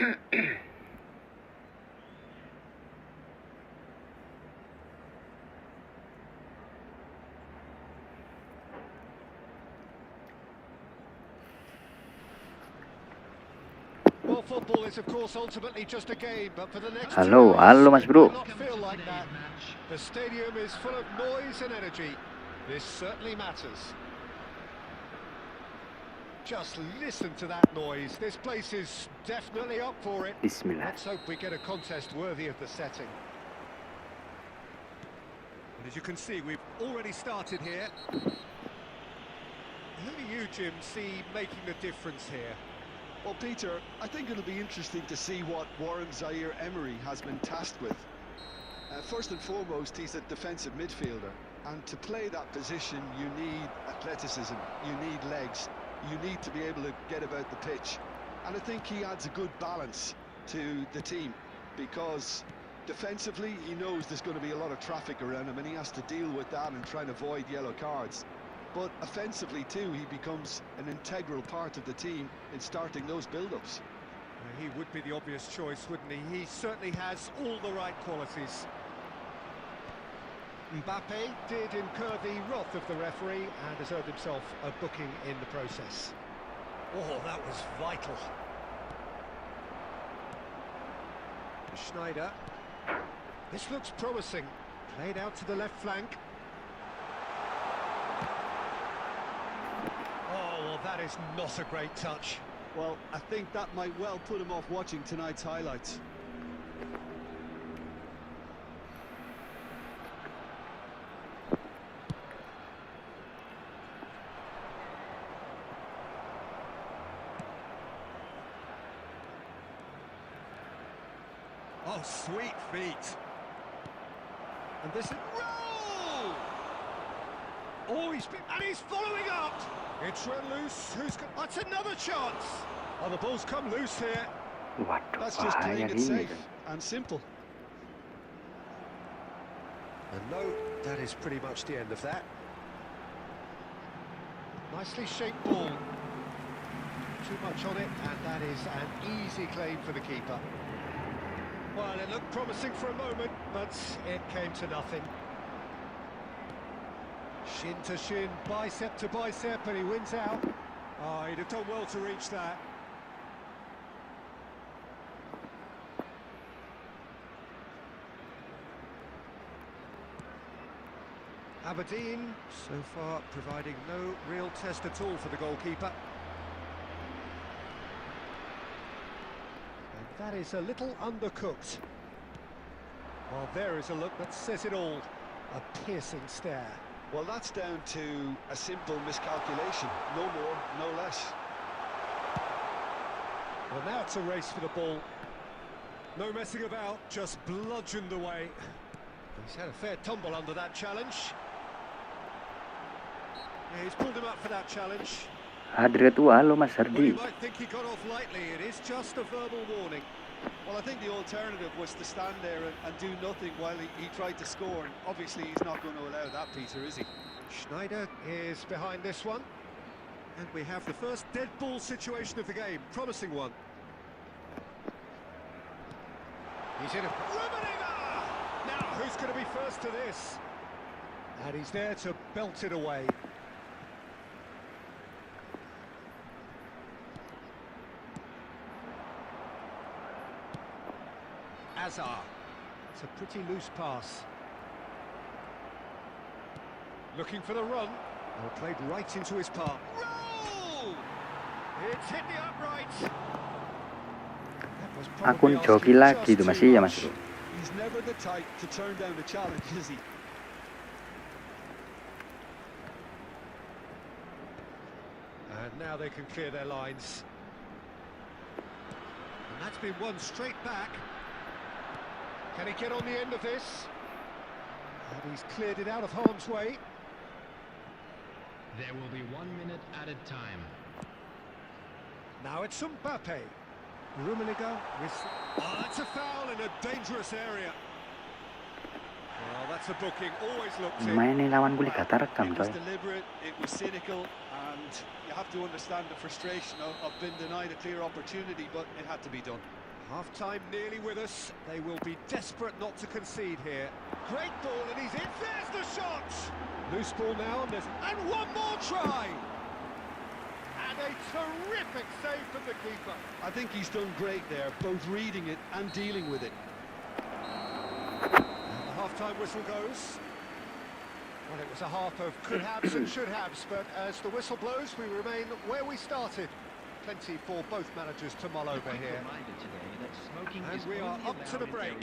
Well, football is of course ultimately just a game, but for the next Halo, 2 hours, halo Mas it Bro. might not feel like that. The stadium is full of noise and energy. This certainly matters. Just listen to that noise. This place is definitely up for it. Bismillah. Let's hope we get a contest worthy of the setting. And as you can see, we've already started here. Who do you, Jim, see making the difference here? Well, Peter, I think it'll be interesting to see what Warren Zaire-Emery has been tasked with. First and foremost, he's a defensive midfielder, and to play that position, you need athleticism, you need legs, you need to be able to get about the pitch. And I think he adds a good balance to the team, because defensively, he knows there's going to be a lot of traffic around him, and he has to deal with that and try and avoid yellow cards. But offensively too, he becomes an integral part of the team in starting those build-ups. He would be the obvious choice, wouldn't he? He certainly has all the right qualities. Mbappe did incur the wrath of the referee and has earned himself a booking in the process. Oh, that was vital. Schneider. This looks promising. Played out to the left flank. Oh, well, that is not a great touch. Well, I think that might well put him off watching tonight's highlights. Oh, sweet feet. And this is... Roll! Oh, he's following up. It's run loose. That's another chance. Oh, the ball's come loose here. Waduh, That's just playing bahaya it ini safe kan. and simple. And no, that is pretty much the end of that. Nicely shaped ball. Too much on it, and that is an easy claim for the keeper. Well, it looked promising for a moment, but it came to nothing. Shin to shin, bicep to bicep, and he wins out. Oh, he'd have done well to reach that. Aberdeen, so far, providing no real test at all for the goalkeeper. And that is a little undercooked. Well, there is a look that says it all. A piercing stare. Well, that's down to a simple miscalculation. No more, no less. Well, now it's a race for the ball. No messing about, just bludgeoned away. He's had a fair tumble under that challenge. Yeah, he's pulled him up for that challenge. Hadri tua, halo Mas Well, Hardi. you might think he got off lightly. It is just a verbal warning. Well, I think the alternative was to stand there and do nothing while he tried to score. And obviously, he's not going to allow that, Peter, is he? Schneider is behind this one. And we have the first dead ball situation of the game. Promising one. He's in a... Rummenigge! Now, who's going to be first to this? And he's there to belt it away. Azar. It's a pretty loose pass. Looking for the run. Oh, played right into his path. Roll! It's hit the upright. That was Akun probably joki asking lagi just itu too masih ya much. Mas Bro. He's never the type to turn down a challenge, is he? And now they can clear their lines. And that's been won straight back. Can he get on the end of this? And he's cleared it out of harm's way. There will be 1 minute added time. Now it's Mbappe. Rummenigge with... Oh, that's a foul in a dangerous area. Well, that's a booking, always looked in. Main nih lawan gue kata rekam It was coy. deliberate, it was cynical, and you have to understand the frustration of being denied a clear opportunity, but it had to be done. Half-time nearly with us. They will be desperate not to concede here. Great ball, and he's in. There's the shot! Loose ball now, and one more try! And a terrific save from the keeper. I think he's done great there, both reading it and dealing with it. And the half-time whistle goes. Well, it was a half of could-haves and should-haves, but as the whistle blows, we remain where we started. Plenty for both managers to mull over here. And we are up to the break.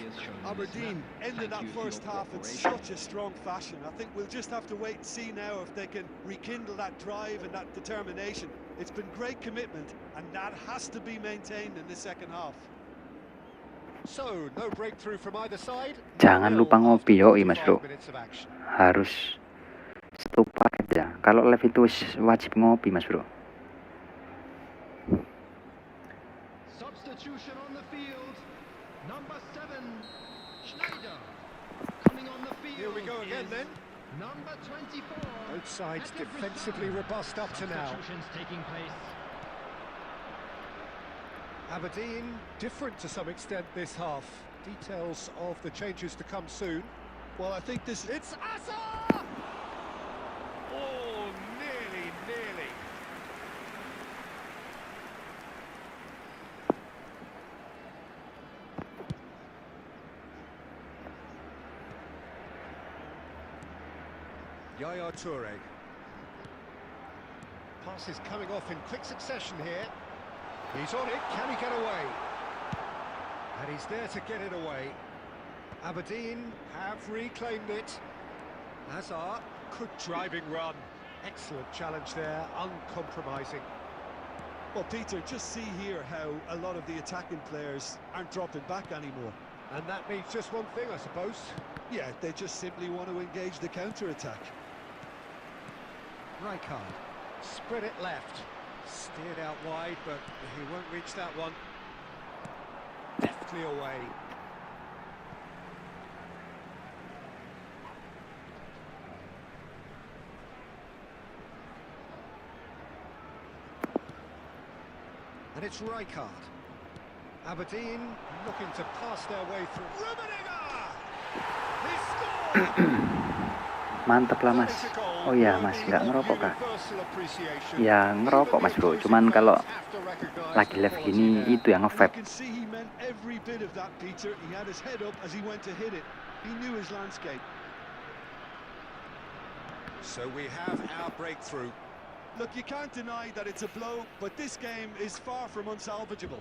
Aberdeen ended that first half in such a strong fashion. I think we'll just have to wait and see now if they can rekindle that drive and that determination. It's been great commitment, and that has to be maintained in the second half. So, no breakthrough from either side. Jangan lupa ngopi, yoi mas bro. Minutes of action. Harus stop aja. Kalau live itu wajib ngopi mas bro. Substitution on the field. Number 7, Schneider. Coming on the field. Here we go again then. Number 24. Both sides defensively robust up to now. Substitutions taking place. Aberdeen different to some extent this half. Details of the changes to come soon. Well, I think this... It's Asa! Oh, nearly. Yaya Toure. Pass is coming off in quick succession here. He's on it, can he get away? And he's there to get it away. Aberdeen have reclaimed it. Hazard, good driving run. Excellent challenge there, uncompromising. Well, Peter, just see here how a lot of the attacking players aren't dropping back anymore. And that means just one thing, I suppose. Yeah, they just simply want to engage the counter-attack. Rijkaard, spread it left. Steered out wide, but he won't reach that one. Deftly away. And it's Rijkaard. Aberdeen looking to pass their way through. Rummenigge! He scored! Mantap lah mas. Oh iya mas, nggak ngerokok kak? Ya ngerokok mas bro, cuman kalau lagi live gini itu yang nge-vape. So we have our breakthrough. Look, you can't deny that it's a blow, but this game is far from unsalvageable.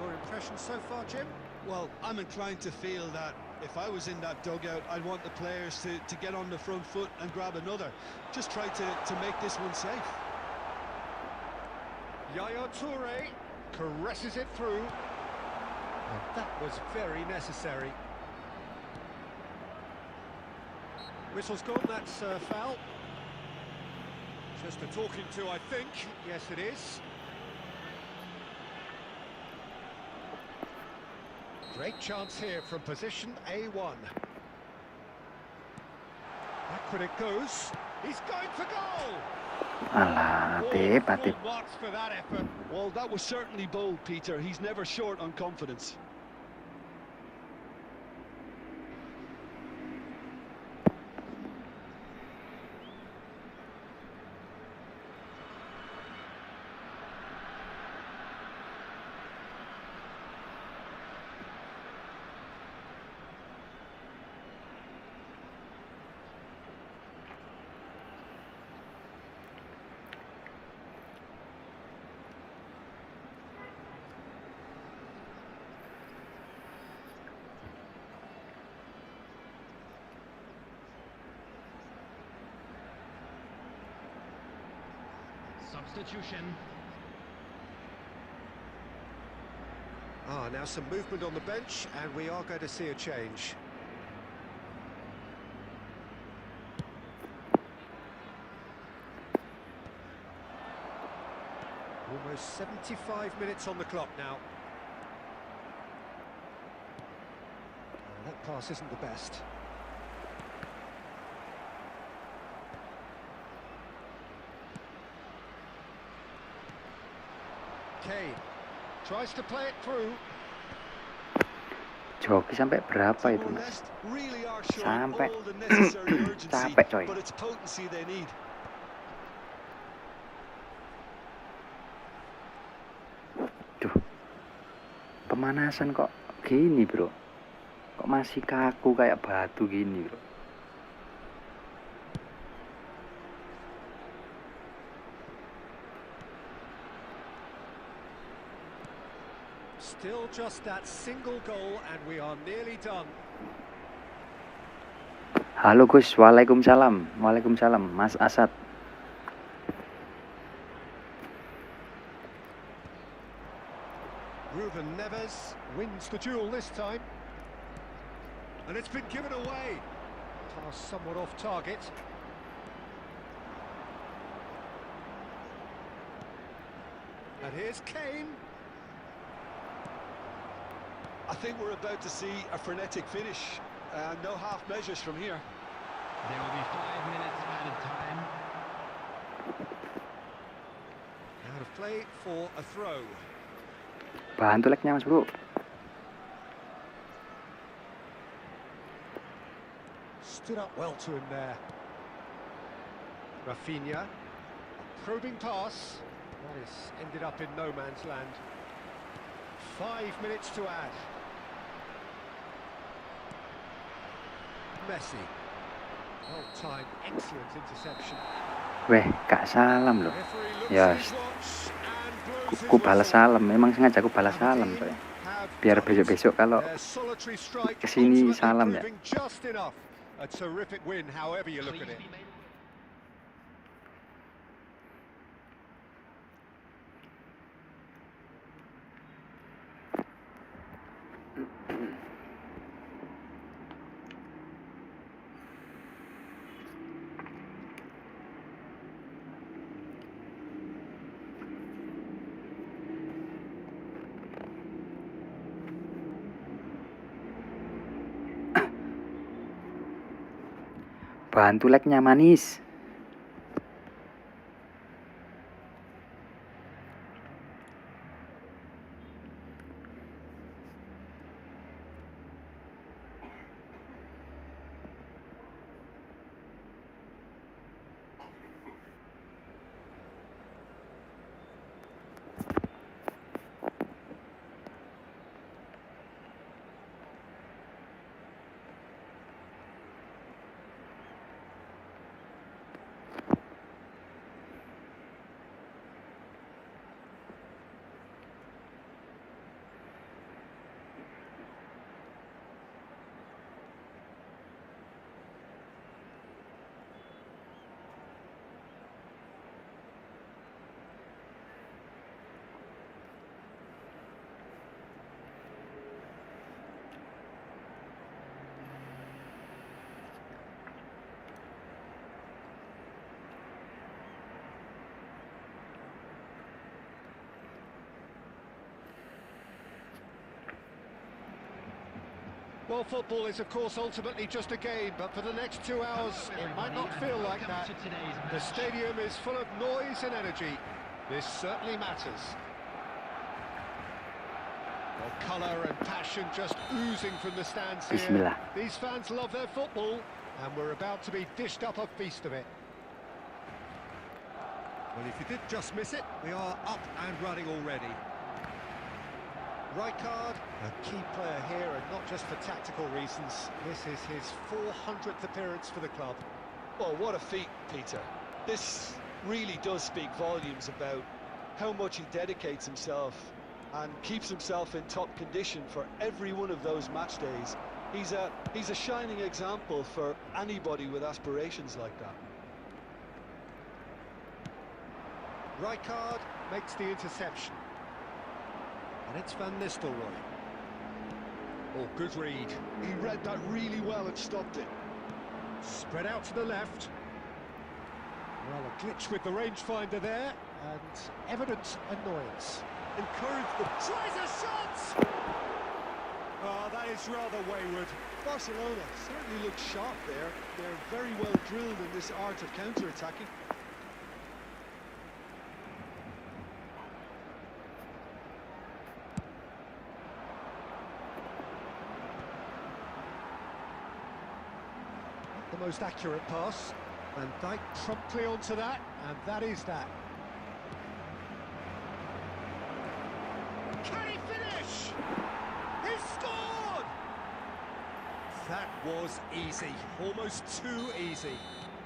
Your impression so far, Jim? Well, I'm inclined to feel that if I was in that dugout, I'd want the players to get on the front foot and grab another. Just try to make this one safe. Yaya Toure caresses it through. And that was very necessary. Whistle's gone, that's a foul. Just a talking to, I think. Yes, it is. Great chance here from position A1. Backward it goes. He's going for goal. Alah, Patip. Marks for that effort. Well, that was certainly bold, Peter. He's never short on confidence. Substitution. Now some movement on the bench, and we are going to see a change. Almost 75 minutes on the clock now. That pass isn't the best. Kane tries to play it through. Joki sampai berapa itu, Mas? Sampai capek, coy. Duh, pemanasan kok gini, bro? Kok masih kaku kayak batu gini, bro? Still just that single goal and we are nearly done. Halo Gus, waalaikumsalam. Waalaikumsalam, Mas Asad. Ruben Neves wins the duel this time. And it's been given away. Pass somewhat off target. And here's Kane. I think we're about to see a frenetic finish. No half measures from here. There will be 5 minutes added time. Out of play for a throw. Bantu like-nya, Mas Bro. Stood up well to him there. Rafinha, a probing pass. That is ended up in no man's land. 5 minutes to add. Messi. Well timed, excellent interception. Weh, gak salam loh. Ya, ku balas salam. Memang sengaja aku balas salam, coy. Biar besok-besok kalau kesini salam ya. A terrific win, however you look at it. Bantu like-nya, manis. Well, football is, of course, ultimately just a game, but for the next 2 hours, it might not feel like that. The stadium is full of noise and energy. This certainly matters. Well, colour and passion just oozing from the stands here. Bismillah. These fans love their football, and we're about to be dished up a feast of it. Well, if you did just miss it, we are up and running already. Rijkaard, a key player here, and not just for tactical reasons. This is his 400th appearance for the club. Well, what a feat, Peter. This really does speak volumes about how much he dedicates himself and keeps himself in top condition for every one of those match days. He's a shining example for anybody with aspirations like that. Rijkaard makes the interception. And it's Van Nistelrooy. Oh, good read. He read that really well and stopped it. Spread out to the left. Well, a glitch with the rangefinder there, and evident annoyance. Encouraged the... Tries a shot! Oh, that is rather wayward. Barcelona certainly look sharp there. They're very well drilled in this art of counter-attacking. most accurate pass. Van Dijk promptly onto that, and that is that. Can he finish? He scored! That was easy, almost too easy.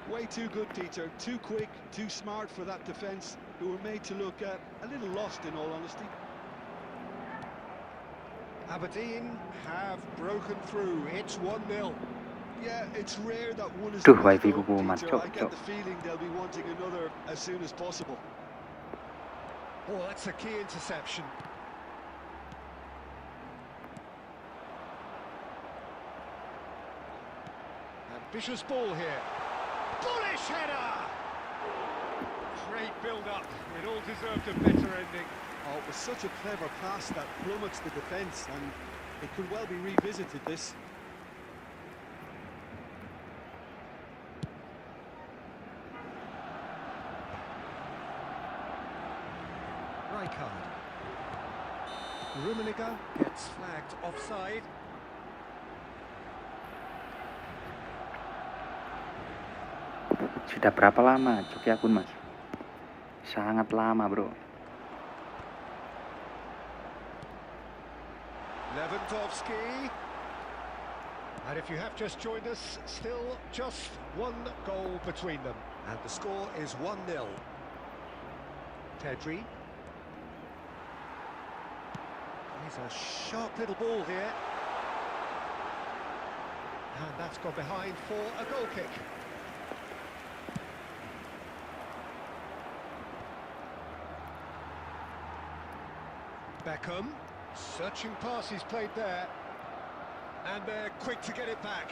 Way too good, Peter. Too quick, too smart for that defence, who were made to look a little lost, in all honesty. Aberdeen have broken through. It's 1-0. Yeah, it's rare that one is Duh, enough, wifi though, ku kumat, Peter. cok, I get cok. the feeling they'll be wanting another as soon as possible. Oh, that's a key interception. Ambitious ball here. Bullish header! Great build-up. It all deserved a better ending. Oh, it was such a clever pass that plummets the defence, and it could well be revisited, this. Rijkaard. Rummenigge gets flagged offside. Sudah berapa lama Coki akun, Mas? Sangat lama, bro. Lewandowski. And if you have just joined us, still just one goal between them. And the score is 1-0. Pedri. He's a sharp little ball here. And that's gone behind for a goal kick. Beckham. Searching pass he's played there. And they're quick to get it back.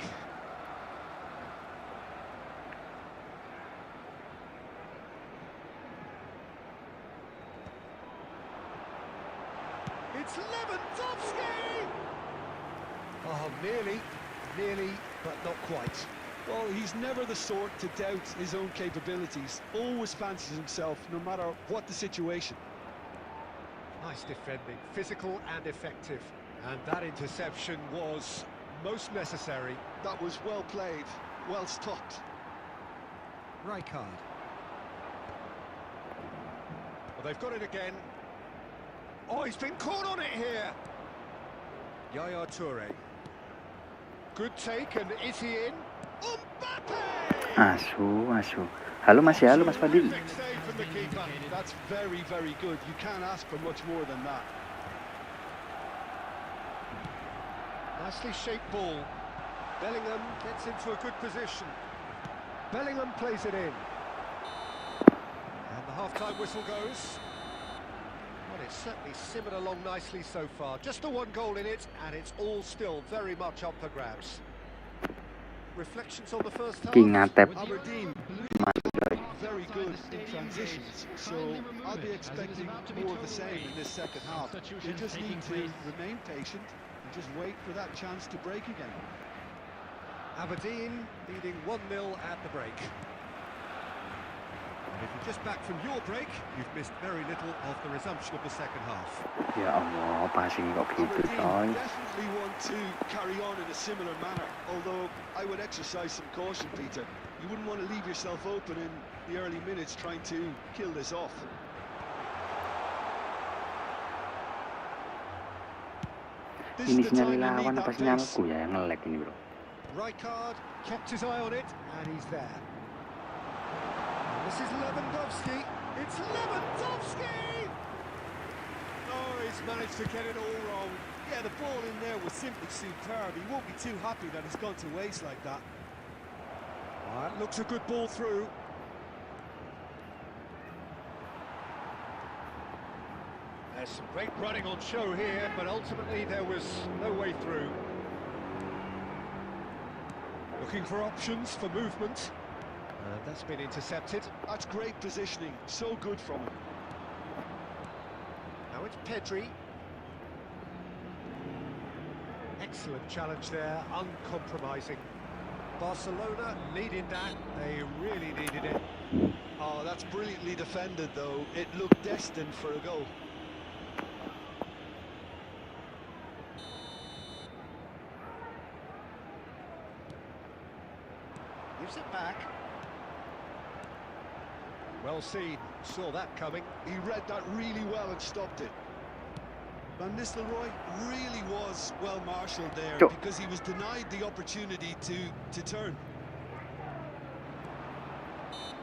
It's Lewandowski! Oh, nearly, but not quite. Well, he's never the sort to doubt his own capabilities. Always fancies himself, no matter what the situation. Nice defending, physical and effective. And that interception was most necessary. That was well played, well stopped. Rijkaard. Well, they've got it again. Oh, he's been caught on it here. Yaya Toure. Good take, and is he in? Mbappe! Asu. Halo Mas ya, halo Mas Fadil. Terrific save from the keeper. That's very, very good. You can't ask for much more than that. Nicely shaped ball. Bellingham gets into a good position. Bellingham plays it in. And the half-time whistle goes. Well, it's certainly simmered along nicely so far. Just the one goal in it, and it's all still very much up for grabs. Reflections on the first half? King ngatep. Aberdeen, very good in transitions, so I'll be expecting more of the same in this second half. They just need to remain patient and just wait for that chance to break again. Aberdeen leading 1-0 at the break. And if you're just back from your break, you've missed very little of the resumption of the second half. Ya Allah, passing kok gitu, Aberdeen coy. definitely want to carry on in a similar manner, although I would exercise some caution, Peter. You wouldn't want to leave yourself open in the early minutes trying to kill this off. This Ini is the sinyal time you need lawan that apa pace. sinyalku ya yang nge-lag ini, bro? Rijkaard kept his eye on it, and he's there. And this is Lewandowski. It's Lewandowski! Oh, he's managed to get it all wrong. Yeah, the ball in there was simply superb. He won't be too happy that it's gone to waste like that. That looks a good ball through. There's some great running on show here, but ultimately there was no way through. Looking for options for movement. And that's been intercepted. That's great positioning. So good from him. Now it's Pedri. Excellent challenge there, uncompromising. Barcelona needed that, they really needed it. Oh, that's brilliantly defended, though. It looked destined for a goal. Well seen, saw that coming. He read that really well and stopped it. Van Nistelrooy really was well marshalled there because he was denied the opportunity to turn.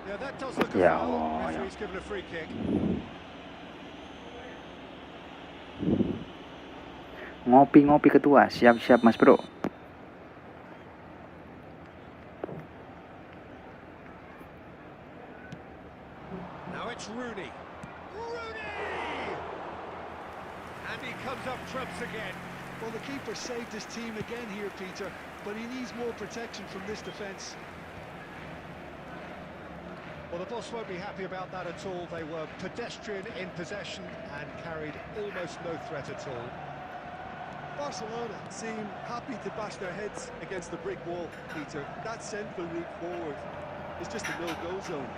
Yeah, that does look a Ya foul. Allah, ya. Referee's given a free kick. Ngopi-ngopi ketua, siap-siap Mas Bro. Now it's Rooney. Rooney! And he comes up trumps again. Well, the keeper saved his team again here, Peter, but he needs more protection from this defence. Well, the boss won't be happy about that at all. They were pedestrian in possession and carried almost no threat at all. Barcelona seem happy to bash their heads against the brick wall, Peter. That central route forward is just a no-go zone.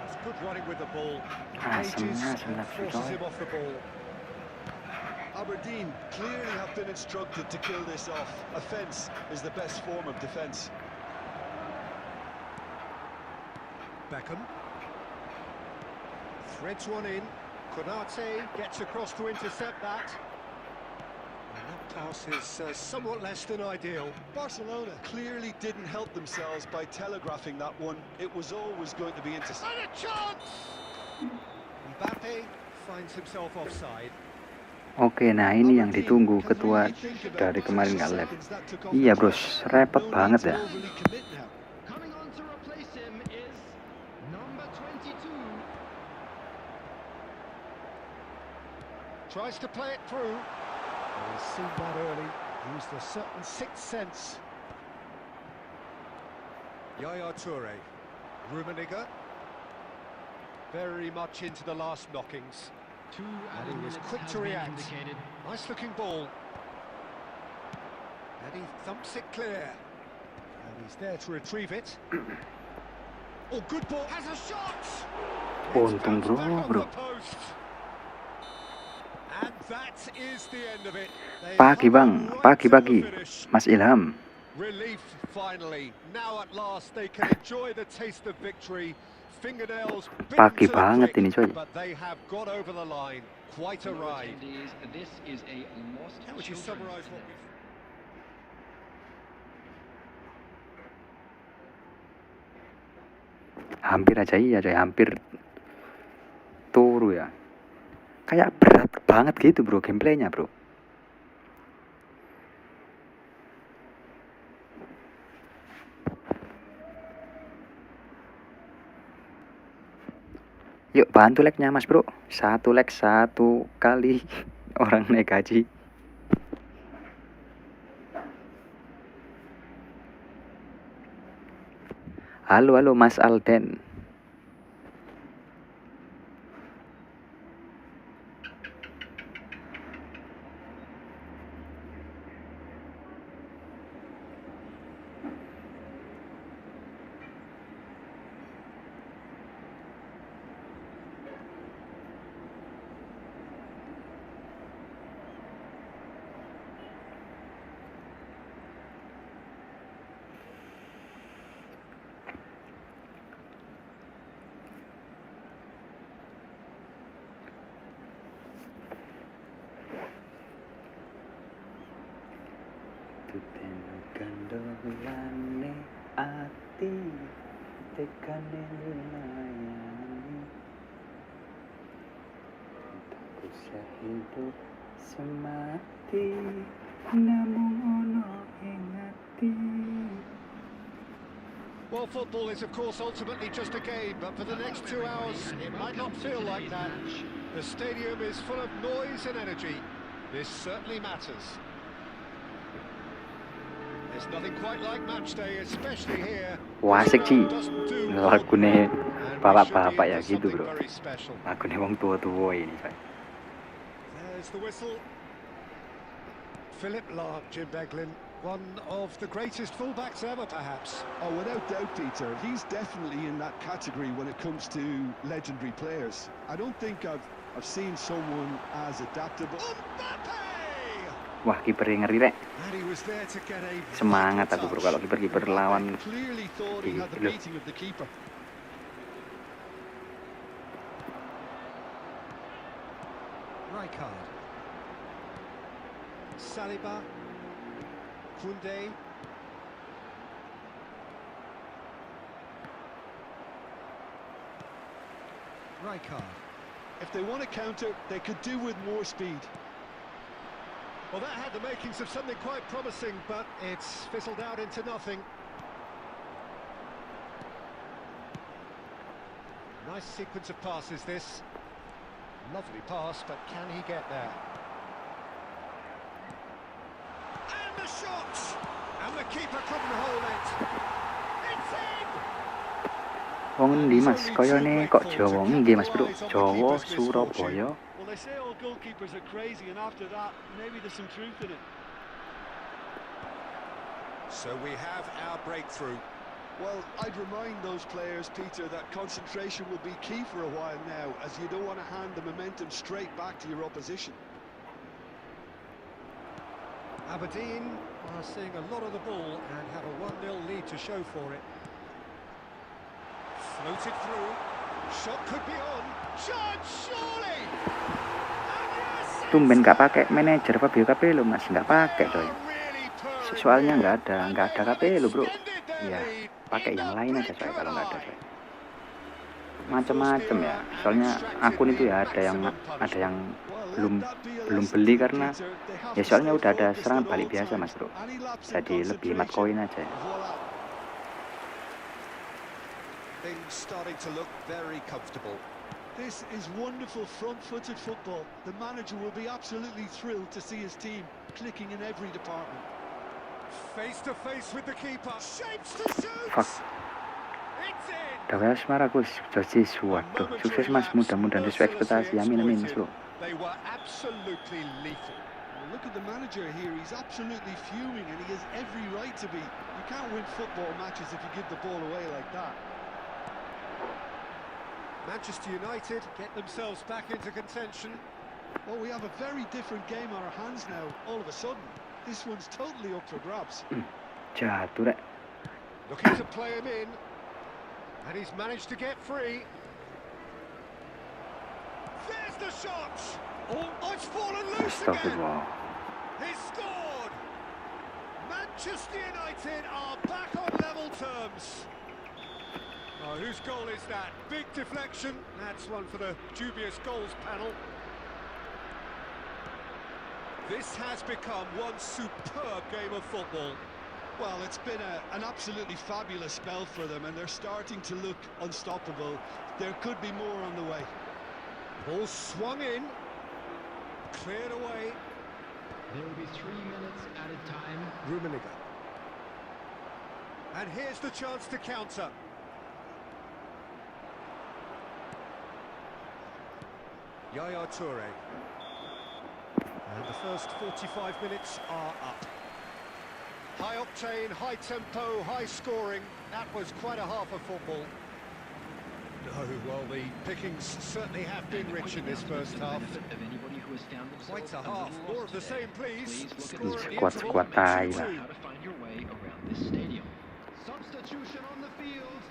It's good running with the ball. Asem And forces him off the ball. Aberdeen clearly have been instructed to kill this off. Offence is the best form of defence. Beckham. Threads one in. Konate gets across to intercept that. And that pass is somewhat less than ideal. Barcelona clearly didn't help themselves by telegraphing that one. It was always going to be intercepted. And a chance! Mbappe finds himself offside. Oke, nah ini yang ditunggu ketua dari kemarin nggak live. Iya bros, repot banget ya. Coming on to replace him is number 22. Tries to play it through. Oh, he's seen that early. Used a certain sixth sense. Yaya Toure. Rummenigge. Very much into the last knockings. And he was quick to react. Nice looking ball. And he thumps it clear. And he's there to retrieve it. Oh, good ball. Has a shot! Untung bro. And that is the end of it. Pagi bang, pagi-pagi, Mas Ilham. Relief finally. Now at last they can enjoy the taste of victory. Fingernails Pagi banget ini coy. but they have got over the line. Quite a ride. This is a lost How would you summarize what we've... Hampir aja iya coy, hampir turu ya. Kayak berat banget gitu bro gameplaynya bro. Yuk bantu like-nya Mas Bro. 1 like 1 kali orang naik gaji. Halo Mas Alden. Kandolane ati tekane layani tak usah hidup semati namun ono ing ati. Well, football is of course ultimately just a game, but for the next 2 hours it might not feel like that. The stadium is full of noise and energy. This certainly matters. There's nothing quite like match day, especially here. Wasik Ci, lagune bapak-bapak ya gitu bro. Lagune wong tua-tua ini coy. There's the whistle. Philip Lahm, Jim Beglin, one of the greatest fullbacks ever, perhaps. Oh, without doubt, Peter. He's definitely in that category when it comes to legendary players. I don't think I've seen someone as adaptable. Mbappe! Wah, kipernya ngeri rek. And he was there to get a Semangat vital aku bro touch. kalau kiper-kiper lawan. Clearly thought he had the Loh. beating of the keeper. Rijkaard. Saliba. Koundé. Rijkaard. If they want to counter, they could do with more speed. Well, that had the makings of something quite promising, but it's fizzled out into nothing. Nice sequence of passes, this. Lovely pass, but can he get there? And the shot! And the keeper couldn't hold it. It's in! Wong ndi Mas? Koyone kok Jawa nggih Mas Bro. Jawa Surabaya. Well, they say all goalkeepers are crazy, and after that, maybe there's some truth in it. So we have our breakthrough. Well, I'd remind those players, Peter, that concentration will be key for a while now, as you don't want to hand the momentum straight back to your opposition. Aberdeen are seeing a lot of the ball and have a 1-0 lead to show for it. Floated through. Shot could be on. Chance, surely! And yes, Tumben nggak pakai manajer Fabio Capello Mas, nggak pakai coy. Soalnya nggak ada Capello bro. Ya pakai yang lain aja coy kalau nggak ada coy. Macem-macem ya. Soalnya akun itu ya ada yang belum beli karena ya soalnya udah ada serangan balik biasa Mas Bro. Jadi lebih hemat koin aja. things starting to look very comfortable. This is wonderful front-footed football. The manager will be absolutely thrilled to see his team clicking in every department. Face to face with the keeper. Shapes to shoot. Fuck. It's in. Dapat semaraku sesuatu. Sukses Mas, mudah-mudahan sesuai ekspektasi. Amin amin Mas Bro. They were absolutely lethal. Well, look at the manager here. He's absolutely fuming, and he has every right to be. You can't win football matches if you give the ball away like that. Manchester United get themselves back into contention. Well, we have a very different game on our hands now. All of a sudden, this one's totally up for grabs. Jatuh rek. Looking to play him in. And he's managed to get free. There's the shot! Oh, it's fallen loose again! Astagfirullah. He's scored! Manchester United are back on level terms. Oh, whose goal is that? Big deflection. That's one for the dubious goals panel. This has become one superb game of football. Well, it's been an absolutely fabulous spell for them, and they're starting to look unstoppable. There could be more on the way. Ball swung in. Cleared away. There will be 3 minutes added time. Rummenigge. And here's the chance to counter. Yaya Toure. And the first 45 minutes are up. High octane, high tempo, high scoring. That was quite a half of football. No, well, the pickings certainly have been rich in this first half. Quite a half. More of the same, please. Score at the interval, Squad tie 2-2. lah. How to find your way around this stadium. Substitution on the field.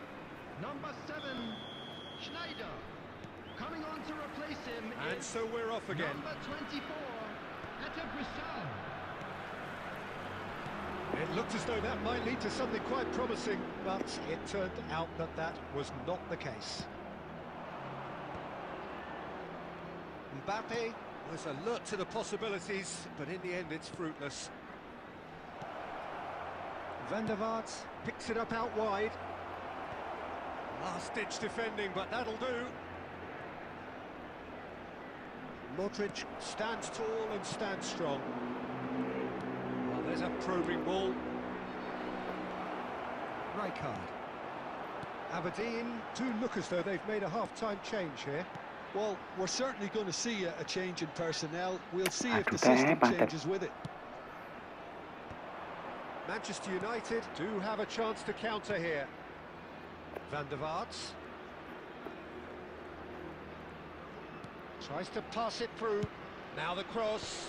Number 7, Schneider. Coming on to replace him And is so we're off again. number 24, Etta Brisson. It looked as though that might lead to something quite promising, but it turned out that that was not the case. Mbappe was alert to the possibilities, but in the end it's fruitless. Van der Vaart picks it up out wide. Last-ditch defending, but that'll do. Modric stands tall and stands strong. Well, there's a probing ball. Rijkaard. Aberdeen do look as though they've made a half-time change here. Well, we're certainly going to see a change in personnel. We'll see if the Aduh, system Pak. changes with it. Manchester United do have a chance to counter here. Van der Vaart. Tries to pass it through. Now the cross.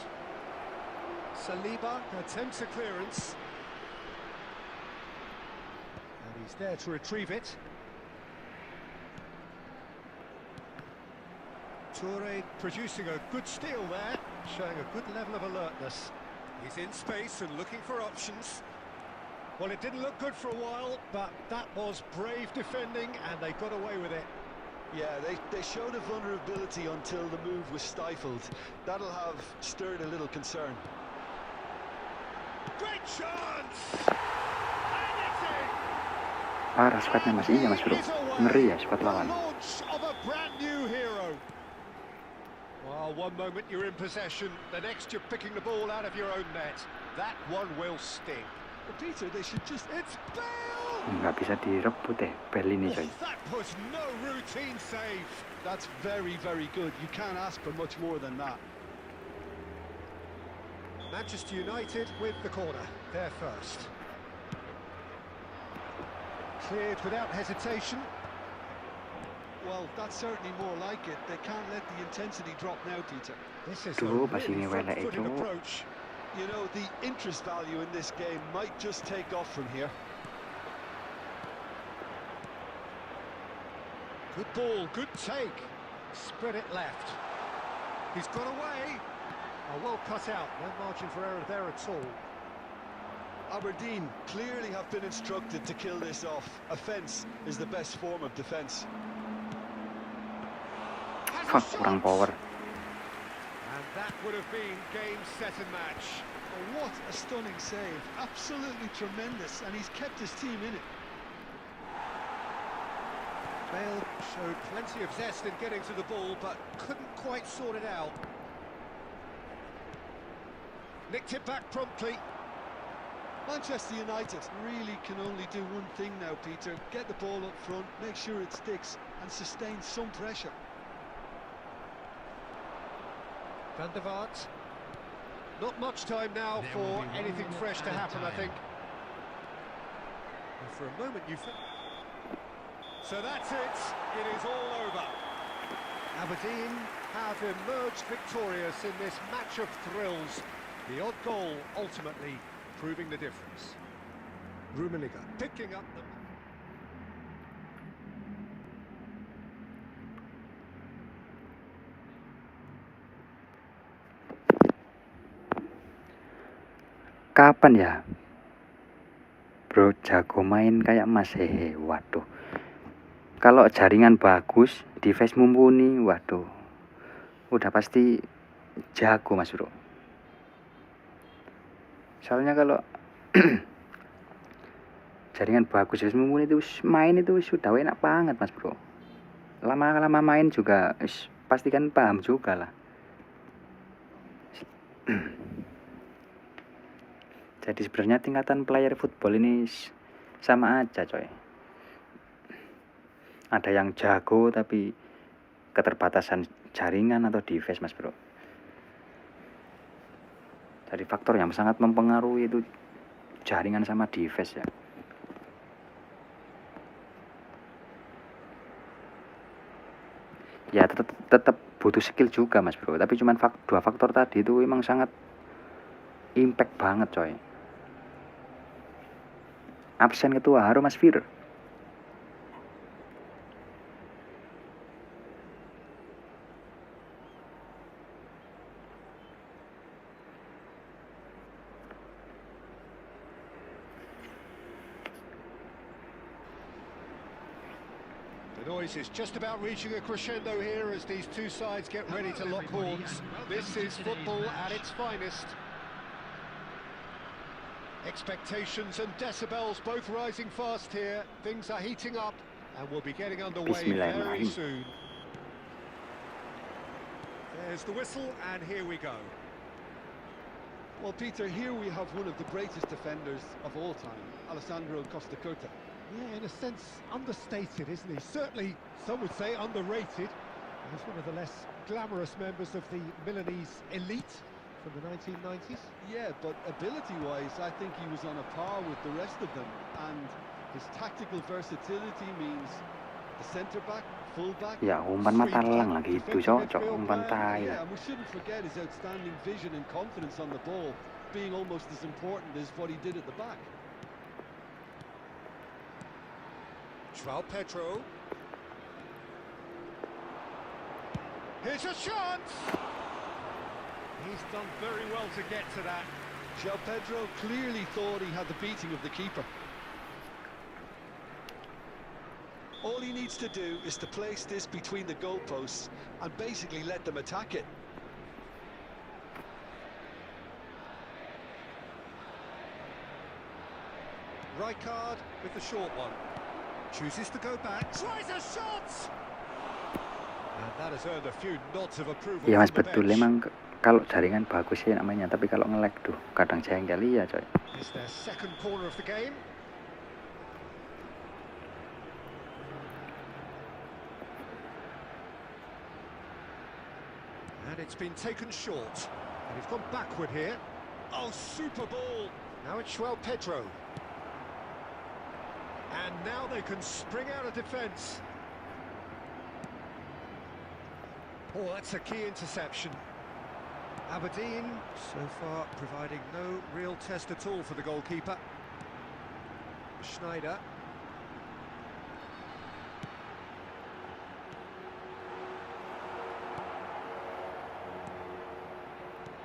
Saliba attempts a clearance. And he's there to retrieve it. Toure producing a good steal there, showing a good level of alertness. He's in space and looking for options. Well, it didn't look good for a while, but that was brave defending and they got away with it. Yeah, they showed a vulnerability until the move was stifled. That'll have stirred a little concern. Great chance! And it's in! Parah squadnya Mas. Iya Mas Bro, ngeri ya squad lawan. Launch of a brand new hero. Well, one moment you're in possession, the next you're picking the ball out of your own net. That one will sting. But Peter, they should just... It's Bale! Nggak bisa direbut Bale ini coy. That was no routine save. That's very, very good. You can't ask for much more than that. Manchester United with the corner, they're first. Cleared without hesitation. Well, that's certainly more like it. They can't let the intensity drop now, Peter. This is Tuh, a pas really ini welek front-footed itu. approach. You know, the interest value in this game might just take off from here. Good ball, good take. Spread it left. He's got away. Oh, well cut out, no margin for error there at all. Aberdeen clearly have been instructed to kill this off. Offence is the best form of defence. Fuck, kurang power. And that would have been game, set and match. Oh, what a stunning save. Absolutely tremendous, and he's kept his team in it. Bale showed plenty of zest in getting to the ball, but couldn't quite sort it out. Nicked it back promptly. Manchester United really can only do one thing now, Peter. Get the ball up front, make sure it sticks, and sustain some pressure. Van der Vaart. Not much time now for anything fresh to happen, I think. And for a moment you think... So that's it. It is all over. Aberdeen have emerged victorious in this match of thrills. The odd goal ultimately proving the difference. Rummenigge picking up the... Kapan ya Bro jago main kayak MASSSEE? Waduh, kalau jaringan bagus, device mumpuni, waduh, udah pasti jago Mas Bro. Soalnya kalau jaringan bagus, device mumpuni itu main itu sudah enak banget Mas Bro. Lama-lama main juga pasti kan paham juga lah. Jadi sebenarnya tingkatan player football ini sama aja coy. Ada yang jago tapi keterbatasan jaringan atau device Mas Bro. Jadi faktor yang sangat mempengaruhi itu jaringan sama device ya. Ya tetap butuh skill juga Mas Bro. Tapi cuman dua faktor tadi itu emang sangat impact banget coy. Absen ketua Harum Mas Fir. The noise is just about reaching a crescendo here as these two sides get ready to lock horns. This is football at its finest. Expectations and decibels both rising fast here. Things are heating up and we'll be getting underway very soon. There's the whistle and here we go. Well, Peter, here we have one of the greatest defenders of all time, Alessandro Costa Curta. Yeah, in a sense, understated, isn't he? Certainly, some would say underrated. He's one of the less glamorous members of the Milanese elite from the 1990s. Yeah, but ability-wise, I think he was on a par with the rest of them. And his tactical versatility means the centre-back, full-back... Ya, umpan mata lang lagi itu, cocok, umpan tai. Yeah, and we shouldn't forget his outstanding vision and confidence on the ball. being almost as important as what he did at the back. João Pedro. Here's a chance! He's done very well to get to that. João Pedro clearly thought he had the beating of the keeper. All he needs to do is to place this between the goalposts and basically let them attack it. Rijkaard with the short one. Chooses to go back. Tries a shot! And that has earned a few nods of approval Ya mas from the betul bench. emang kalau jaringan bagus ya namanya, tapi kalau nge-lag tuh kadang jengkel ya coy. It's their second corner of the game. And it's been taken short. And he's gone backward here. Oh, super ball. Now it's João Pedro. And now they can spring out of defence. Oh, that's a key interception. Aberdeen, so far, providing no real test at all for the goalkeeper. Schneider.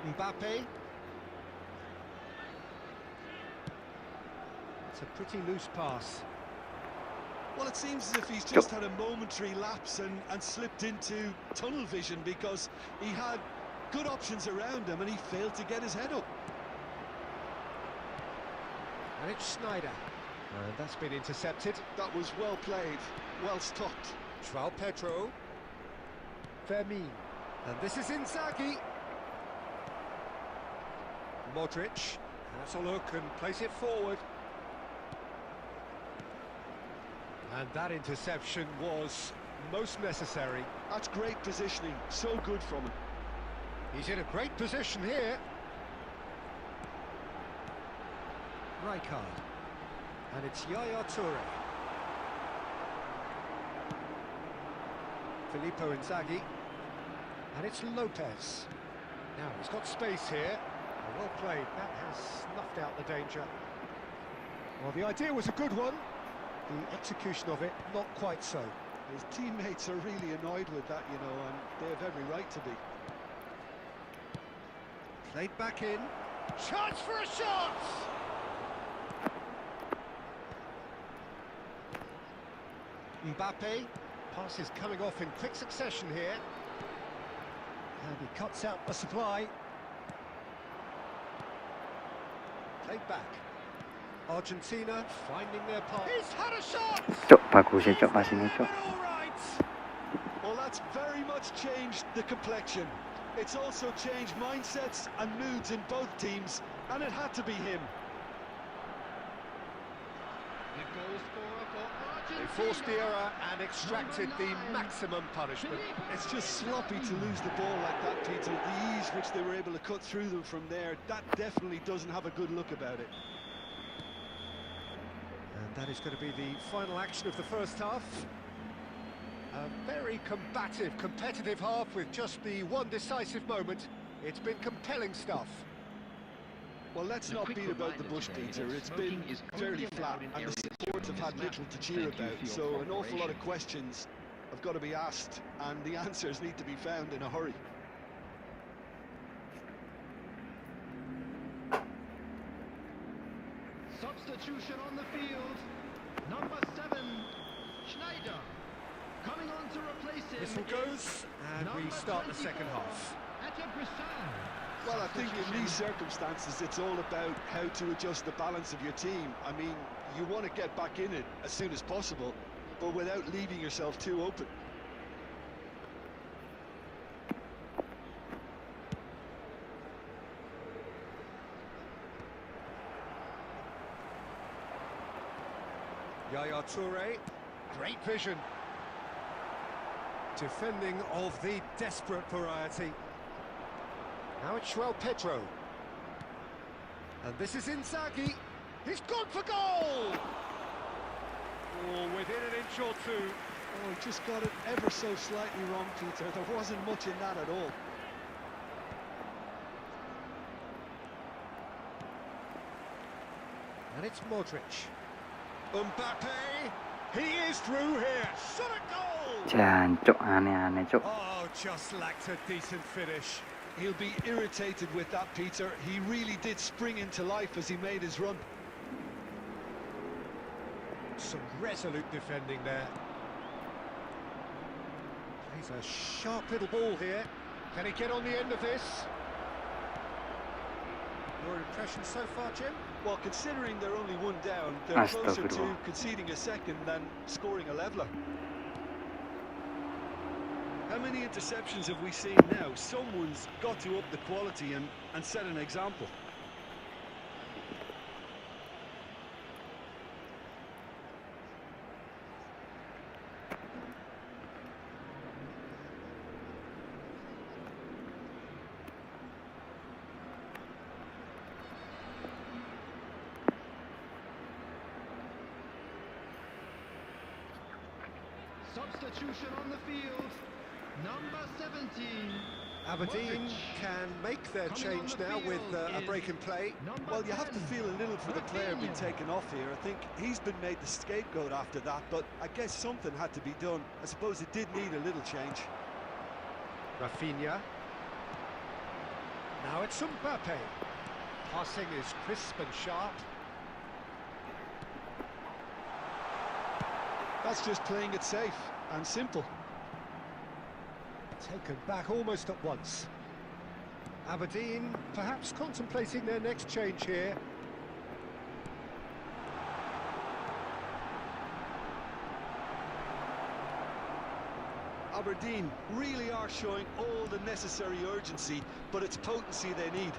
Mbappe. It's a pretty loose pass. Well, it seems as if he's just had a momentary lapse and slipped into tunnel vision, because he had good options around him and he failed to get his head up. And it's Schneider. And that's been intercepted. That was well played, well stopped. João Pedro. Fermin. And this is Inzaghi. Modric has a look and plays it forward. And that interception was most necessary. That's great positioning, so good from him. He's in a great position here. Rijkaard. And it's Yaya Toure. Filippo Inzaghi. And it's Lopez. Now he's got space here. Well played. That has snuffed out the danger. Well, the idea was a good one. The execution of it, not quite so. His teammates are really annoyed with that, you know, and they have every right to be. Played back in. Chance for a shot! Mbappe. Passes coming off in quick succession here. And he cuts out the supply. Played back. Argentina finding their path. He's had a shot! Cok, bagus ya cok pas ini cok. All right. Well, that's very much changed the complexion. It's also changed mindsets and moods in both teams, and it had to be him. The goal scorer for They Argentina. forced the error and extracted the maximum punishment. It's just sloppy to lose the ball like that, Peter. The ease which they were able to cut through them from there, that definitely doesn't have a good look about it. And that is going to be the final action of the first half. A very combative, competitive half with just the one decisive moment. It's been compelling stuff. Well, let's A not quick beat about the reminder bush, today Peter. that It's been smoking is fairly only flat, allowed in and the areas supports have showing had this little to map. cheer Thank you about. for your So an awful lot of cooperation. questions have got to be asked, and the answers need to be found in a hurry. Substitution on the field. Number 7, Schneider. Coming on to replace him. Whistle goes, and we number start the second 24, half. Well, I think in these circumstances, it's all about how to adjust the balance of your team. I mean, you want to get back in it as soon as possible, but without leaving yourself too open. Yaya Toure, great vision. Defending of the desperate variety. Now it's João Pedro. And this is Inzaghi. He's gone for goal! Oh, within an inch or two. Oh, he just got it ever so slightly wrong, Peter. There wasn't much in that at all. And it's Modric. Mbappe, he is through here. Shot a goal! Jancuk, aneh-aneh cuk. Oh, just lacked a decent finish. He'll be irritated with that, Peter. He really did spring into life as he made his run. Some resolute defending there. Plays a sharp little ball here. Can he get on the end of this? Your impression so far, Jim? Well, considering they're only one down, they're closer to Astagfirullah. conceding a second than scoring a leveller. How many interceptions have we seen now? Someone's got to up the quality and set an example. Substitution on the field. Number 17. Aberdeen Modric. can make their Coming change on the now with field a is break in play. number Well, you have to 10. feel a little for the player being Martinez. taken off here. I think he's been made the scapegoat after that, but I guess something had to be done. I suppose it did need a little change. Rafinha. Now it's Mbappe. Passing is crisp and sharp. That's just playing it safe and simple. Taken back almost at once. Aberdeen perhaps contemplating their next change here. Aberdeen really are showing all the necessary urgency, but it's potency they need.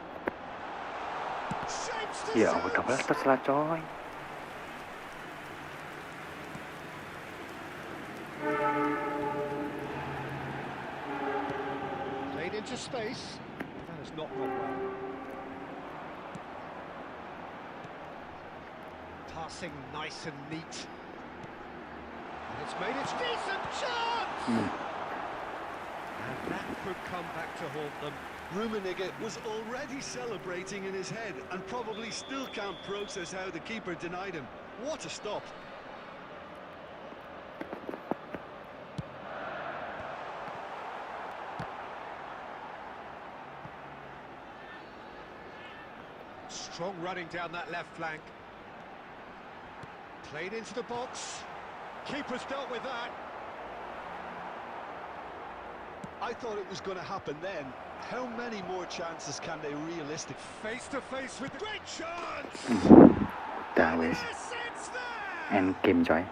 Shapes to Ya, shoot. udah balas lah coy. Played into space. That has not gone well. Passing nice and neat. And it's made its decent chance! And that could come back to haunt them. Rummenigge was already celebrating in his head and probably still can't process how the keeper denied him. What a stop. Strong running down that left flank. Played into the box. Keeper's dealt with that. I thought it was going to happen then. How many more chances can they realistically? Face to face with great chance. Udah wes. Yes, it's there. End game coy.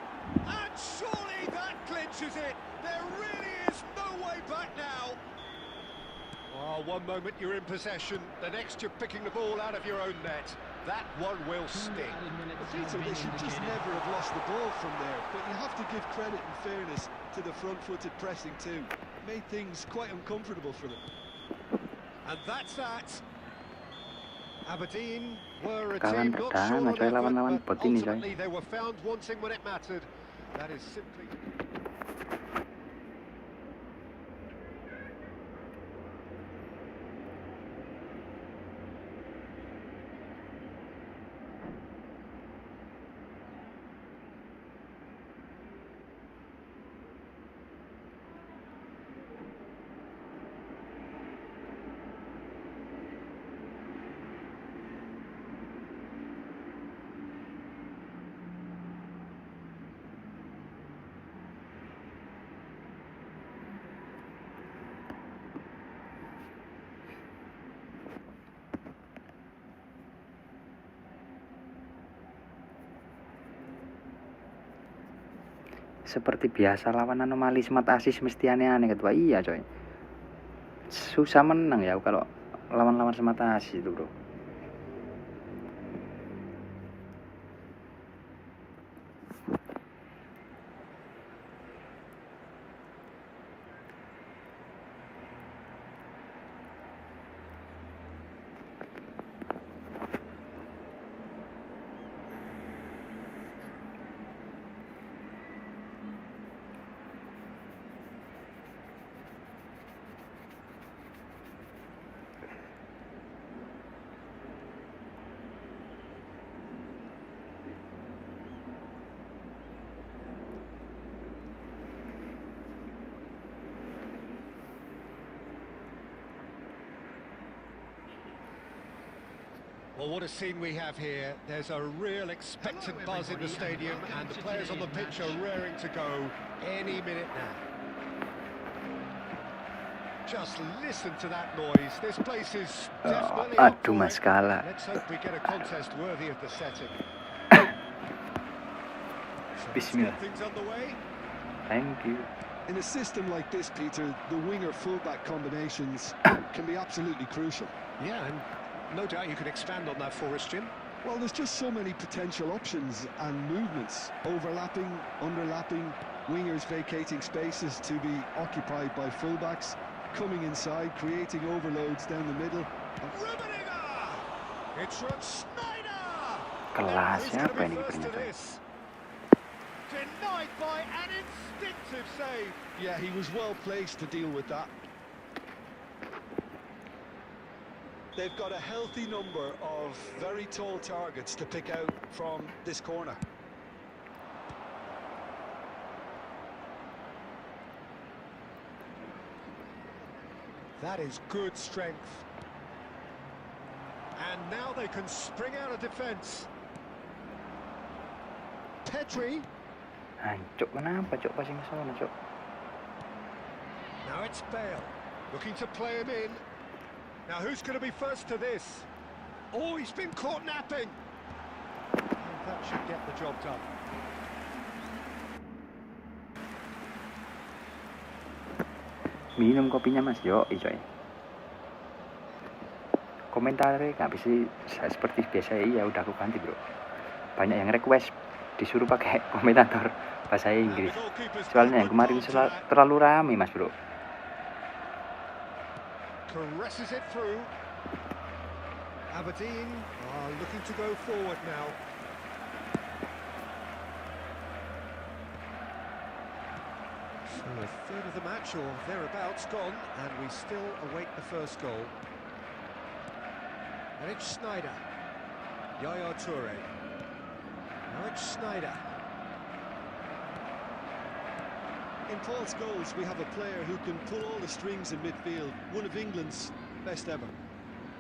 And surely that clinches it. There really is no way back now. Oh, one moment you're in possession, the next you're picking the ball out of your own net. That one will sting. Peter, they should just never have lost the ball from there, but you have to give credit and fairness to the front-footed pressing too. Made things quite uncomfortable for them. And that's that. Aberdeen were a Kawan team not datang, short on coy, lawan-lawan effort, but bot ini, coy. ultimately they were found wanting when it mattered. That is simply... Seperti biasa lawan anomali smart assist mesti aneh-aneh ketua. Iya coy. Susah menang ya kalau lawan-lawan smart assist itu, bro. Well, what a scene we have here. There's a real expectant buzz in the stadium, and the players on the pitch are raring to go any minute now. Just listen to that noise. This place is definitely up Aduh, for Mas it. kalah. Let's hope we get a contest worthy of the setting. So let's Bismillah. get things underway. Thank you. In a system like this, Peter, the winger-fullback combinations can be absolutely crucial. Yeah, and no doubt you could expand on that for us, Jim. Well, there's just so many potential options and movements. Overlapping, underlapping, wingers vacating spaces to be occupied by fullbacks, coming inside, creating overloads down the middle. Rummenigge! It's from Snyder! Kelas Who's siapa gonna ini be first to ternyata? this? Denied by an instinctive save. Yeah, he was well placed to deal with that. They've got a healthy number of very tall targets to pick out from this corner. That is good strength. And now they can spring out of defence. Pedri. Cuk, kenapa cuk passing ke sana cuk? Now it's Bale. Looking to play him in. Now who's going to be first to this? Oh, he's been caught napping. And that should get the job done. Minum kopinya Mas, yoi coy. Komentarnya nggak bisa seperti biasa, iya udah aku ganti bro. Banyak yang request disuruh pakai komentator bahasa Inggris. Soalnya yang kemarin terlalu rame Mas bro. Caresses it through. Aberdeen are looking to go forward now. So a third of the match or thereabouts gone, and we still await the first goal. And it's Snyder. Yaya Toure. Now it's Snyder. In Paul's goals, we have a player who can pull all the strings in midfield. One of England's best ever.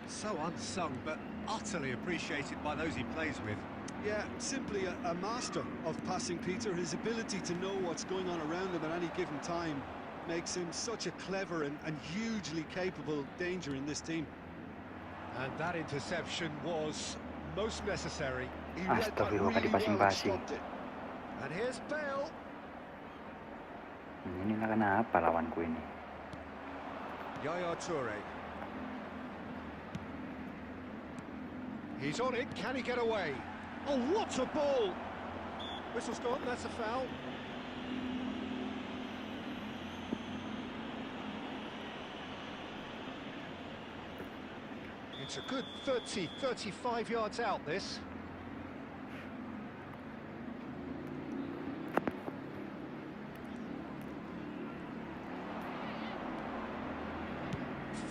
So unsung, but utterly appreciated by those he plays with. Yeah, simply a master of passing, Peter. His ability to know what's going on around him at any given time makes him such a clever and hugely capable danger in this team. And that interception was most necessary. He read that Astagfirullah, really well and passing-passing. stopped it. And here's Bale. Inilah kenapa lawanku ini. Yaya Toure. He's on it, can he get away? Oh, what a ball! Whistle's gone, that's a foul. It's a good 30, 35 yards out, this.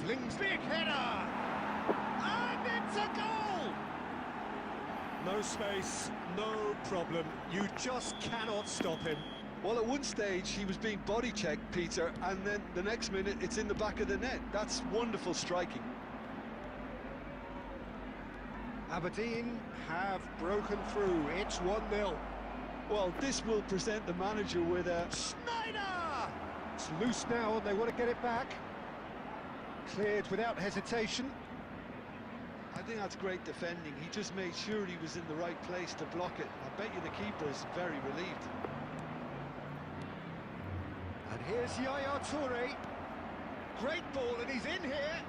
Flings big header! And it's a goal! No space, no problem. You just cannot stop him. Well, at one stage, he was being body checked, Peter, and then the next minute, it's in the back of the net. That's wonderful striking. Aberdeen have broken through. It's 1-0. Well, this will present the manager with a... Snyder! It's loose now and they want to get it back. Cleared without hesitation. I think that's great defending. He just made sure he was in the right place to block it. I bet you the keeper is very relieved. And here's Yaya Toure. Great ball and he's in here.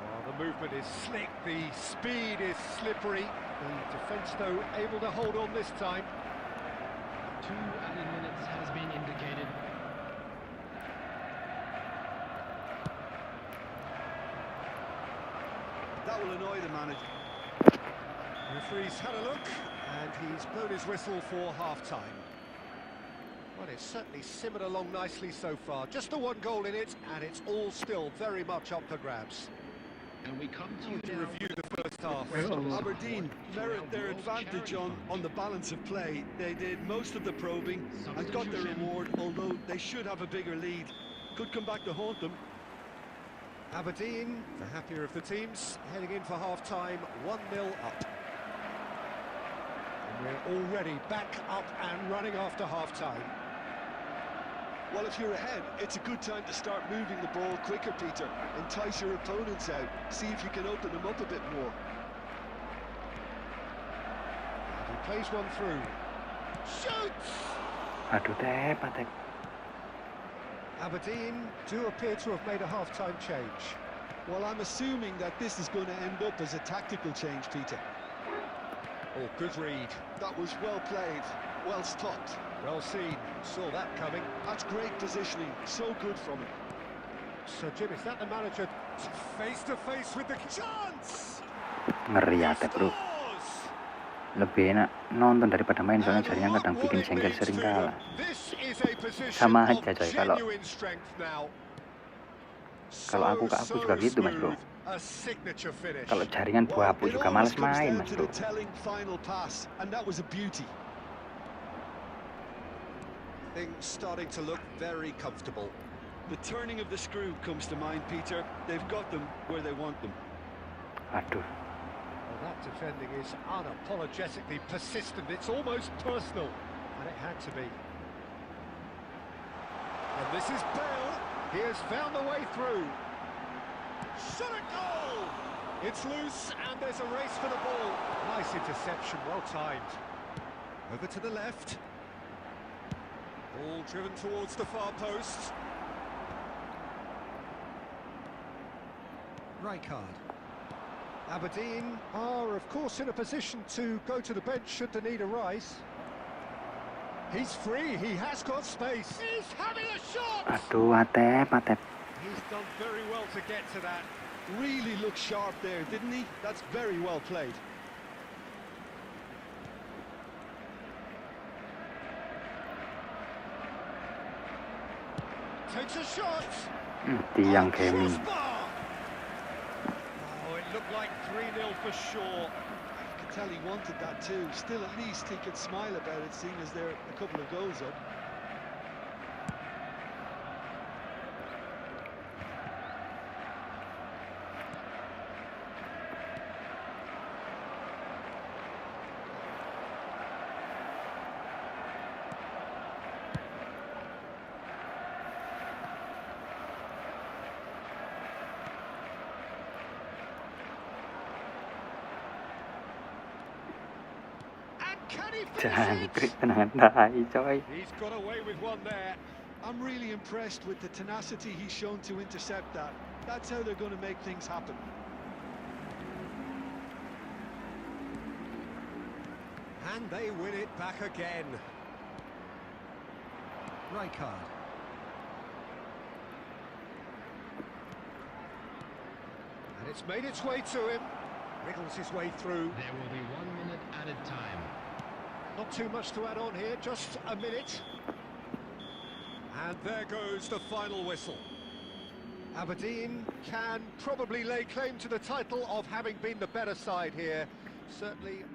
Oh, the movement is slick, the speed is slippery. The defence, though, able to hold on this time. 2 added minutes has been indicated. That will annoy the manager. The referee's had a look and he's blown his whistle for half-time. Well, it's certainly simmered along nicely so far. Just the one goal in it, and it's all still very much up for grabs. And we come to you To now review the first half. Aberdeen merit their advantage on the balance of play. They did most of the probing and got their reward, although they should have a bigger lead. Could come back to haunt them. Aberdeen, the happier of the teams, heading in for half-time, 1-0 up. And we're already back up and running after half-time. Well, if you're ahead, it's a good time to start moving the ball quicker, Peter. Entice your opponents out. See if you can open them up a bit more. And he plays one through. Shoots! Aduh, Tep. Aberdeen do appear to have made a half-time change. Well, I'm assuming that this is going to end up as a tactical change, Peter. Oh, good read. That was well played, well stopped. Well seen. Saw that coming. That's great positioning. So good from him. So, Jim, is that the manager face-to-face with the chance? Ngeri ya, Tep, bro. Lebih enak nonton daripada main, soalnya jaringan kadang bikin jengkel sering kalah. Sama aja coy, kalau aku juga gitu, Mas Bro. Kalau jaringan buah-buah juga males main, Mas Bro. Things starting to look very comfortable. The turning of the screw comes to mind, Peter. They've got them where they want them. Aduh. Well, that defending is unapologetically persistent. It's almost personal, and it had to be. And this is Bale. He has found the way through. Shot a goal! It's loose, and there's a race for the ball. Nice interception, well timed. Over to the left. Ball driven towards the far post. Rijkaard. Aberdeen are, of course, in a position to go to the bench should the need arise. He's free, he has got space. He's having a shot! Aduh, Atep. He's done very well to get to that. Really looked sharp there, didn't he? That's very well played. Takes a shot. Tiang gaming. Oh, it looked like 3-0 for sure. I could tell he wanted that too. Still, at least he could smile about it, seeing as they're a couple of goals up. Jangkrik tenangan tai, coy. He's got away with one there. I'm really impressed with the tenacity he's shown to intercept that. That's how they're going to make things happen. And they win it back again. Rijkaard. And it's made its way to him. Wriggles his way through. There will be 1 minute added time. Not too much to add on here, just a minute. And there goes the final whistle. Aberdeen can probably lay claim to the title of having been the better side here. Certainly.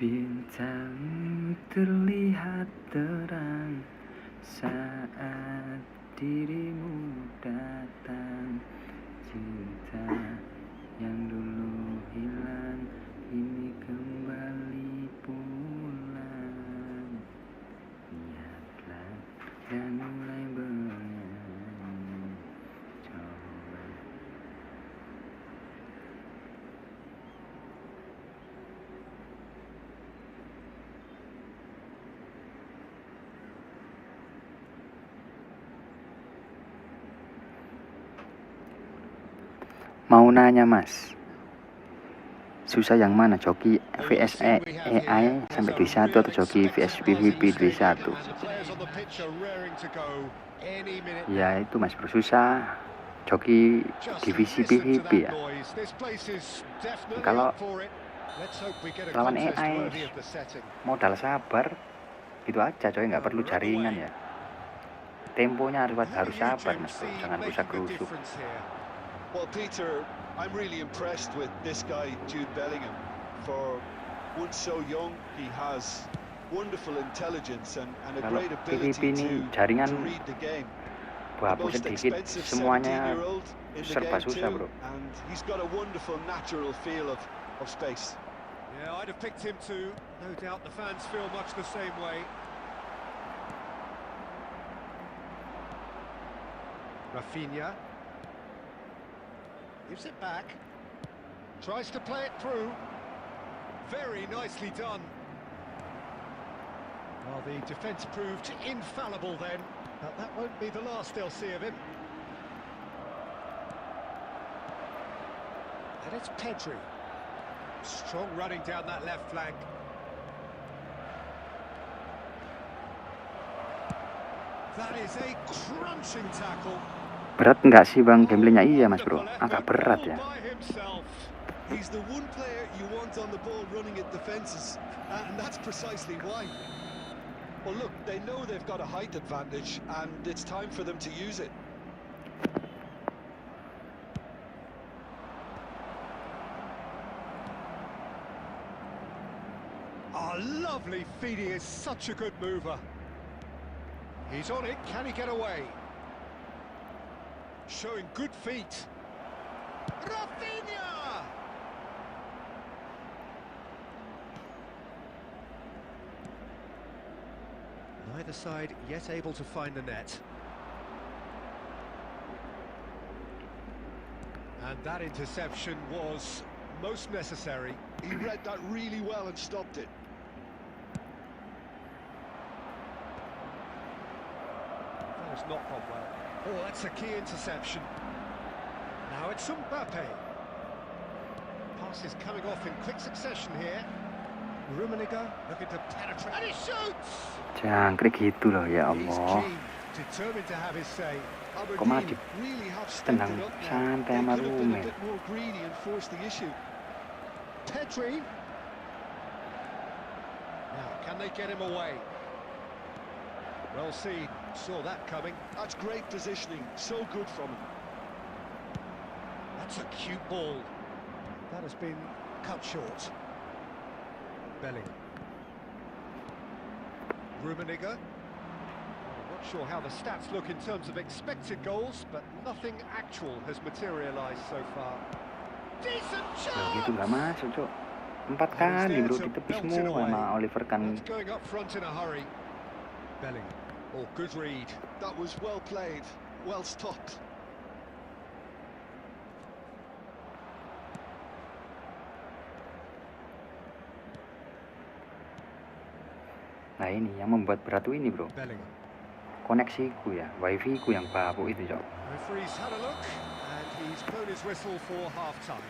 Bintang terlihat terang saat dirimu datang. Cinta yang dulu hilang ini kembali pulang. Lihatlah dan mulai bernyanyi. Coba Mau nanya mas, susah yang mana, joki vs AI sampai di 1 atau joki vs PvP di 1? Ya itu mas bro, susah joki divisi PvP ya. Kalau lawan AI modal sabar gitu aja coy, nggak perlu jaringan ya. Temponya harus sabar mas bro, jangan rusak-rusuk. Well, Peter, I'm really impressed with this guy, Jude Bellingham. For one so young, he has wonderful intelligence and a great ability to read the game. The most expensive 17-year-old in the game too, and he's got a wonderful natural feel of space. Yeah, I'd have picked him too. No doubt the fans feel much the same way. Rafinha gives it back, tries to play it through. Very nicely done. Well, the defence proved infallible then, but that won't be the last they'll see of him. And it's Pedri. Strong running down that left flank. That is a crunching tackle. Berat nggak sih bang gameplaynya? Iya mas bro, agak berat ya. He's the one player you want on the ball running at defenses, and that's precisely why. Well look, they know they've got a height advantage and it's time for them to use it. Oh, lovely feed, he is such a good mover. He's on it, can he get away? Showing good feet. Rafinha! Neither side yet able to find the net. And that interception was most necessary. He read that really well and stopped it. That has not gone well. Oh, that's a key interception. Now it's Mbappe. Pass is coming off in quick succession here. Rummenigge looking to penetrate, and he shoots! Jangkrik gitu loh, ya Allah. Determined to have his say. Kok malah ditendang santai sama Rumen. Pedri. Now, can they get him away? Well seen, saw that coming. That's great positioning, so good from him. That's a cute ball. That has been cut short. Bellingham. Rummenigge. Not sure how the stats look in terms of expected goals, but nothing actual has materialised so far. Decent chance! Gitu nggak masuk cok. 4 kali bro ditepis semua sama Oliver Kahn. Going up front in a hurry. Bellingham. Oh, good read. That was well played, well stopped. Nah ini yang membuat berat tuh ini bro. Koneksiku ya, wifi ku yang bapuk itu cok. Referee's had a look and he's blown his whistle for half-time.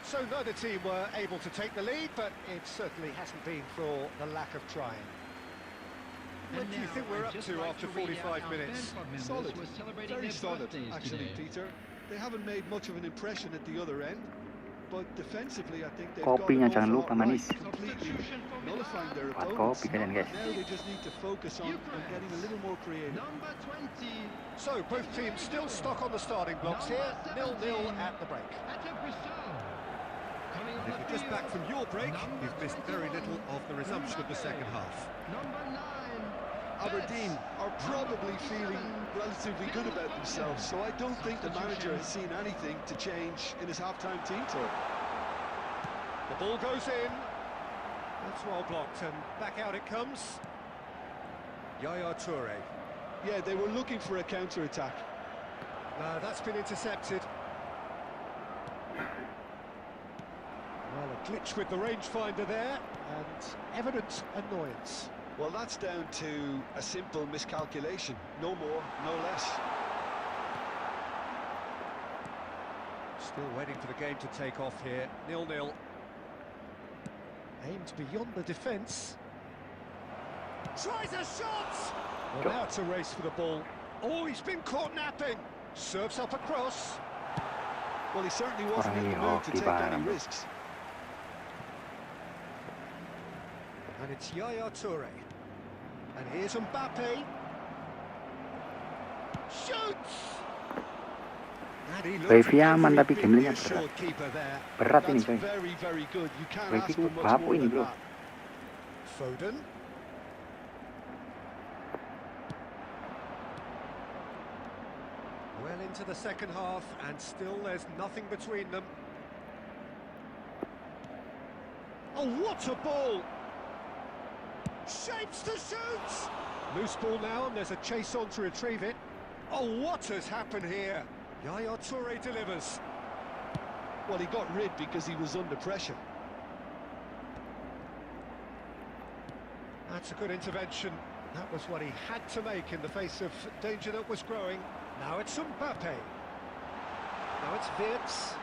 So neither team were able to take the lead, but it certainly hasn't been for the lack of trying. What do you think we're up to after 45 minutes? Solid, very solid actually, Peter. They haven't made much of an impression at the other end, but defensively I think they've Kopinya got jangan lupa manis. completely nullifying their Buat opponents. kopi kalian guys. Now they just need to focus on getting a little more creative. Number 20. So both teams still stuck on the starting blocks here, 0-0 at the break. And if you're just back from your break, you've missed very little of the resumption of the second half. Number 9. Aberdeen are probably feeling relatively good about themselves, so I don't think the manager has seen anything to change in his half-time team talk. The ball goes in. That's well blocked, and back out it comes. Yaya Toure. Yeah, they were looking for a counter-attack. That's been intercepted. Well, a glitch with the rangefinder there, and evident annoyance. Well, that's down to a simple miscalculation. No more, no less. Still waiting for the game to take off here. 0-0. Aimed beyond the defence. Tries a shot! Well, now it's a race for the ball. Oh, he's been caught napping. Serves up across. Well, he certainly wasn't in the mood to take any risks. And it's Yaya Toure. And here's Mbappe. Shoots! Wifi aman tapi gamenya berat ini coy. Wifi ku bapu ini bro. Foden. Well into the second half and still there's nothing between them. Oh, what a ball! Shapes to shoot! Loose ball now and there's a chase on to retrieve it. Oh, what has happened here? Yaya Toure delivers. Well, he got rid because he was under pressure. That's a good intervention. That was what he had to make in the face of danger that was growing. Now it's Mbappe. Now it's Wirtz.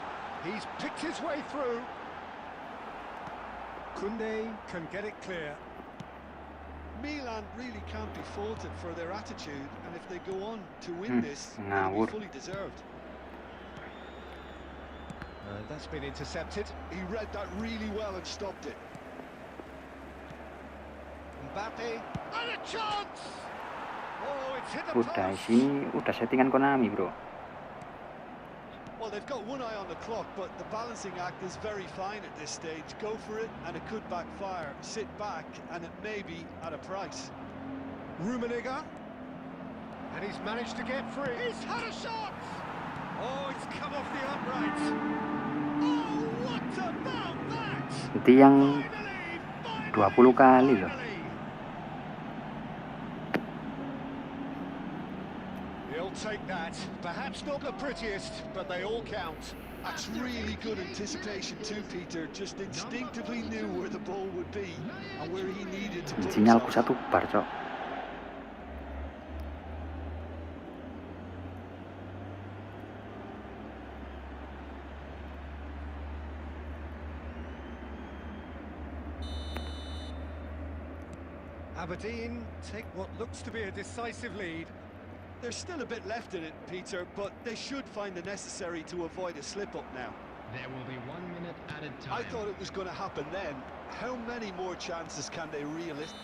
He's picked his way through. Koundé can get it clear. Milan really can't be faulted for their attitude, and if they go on to win this, it'll be fully deserved. That's been intercepted. He read that really well and stopped it. Mbappe, and a chance! Oh, it's hit the Udah post. sini udah settingan Konami bro. Well, they've got one eye on the clock, but the balancing act is very fine at this stage. Go for it, and it could backfire. Sit back, and it may be at a price. Rummenigge, and he's managed to get free. He's had a shot! Oh, it's come off the upright. Oh, what about that? Itu yang 20 kali loh. He'll take that. Perhaps not the prettiest, but they all count. That's really good anticipation too, Peter. Just instinctively knew where the ball would be and where he needed to put Sinyalku himself. 1 bar cok. Aberdeen take what looks to be a decisive lead. There's still a bit left in it, Peter, but they should find the necessary to avoid a slip-up now. There will be 1 minute added time. I thought it was going to happen then. How many more chances can they realistically?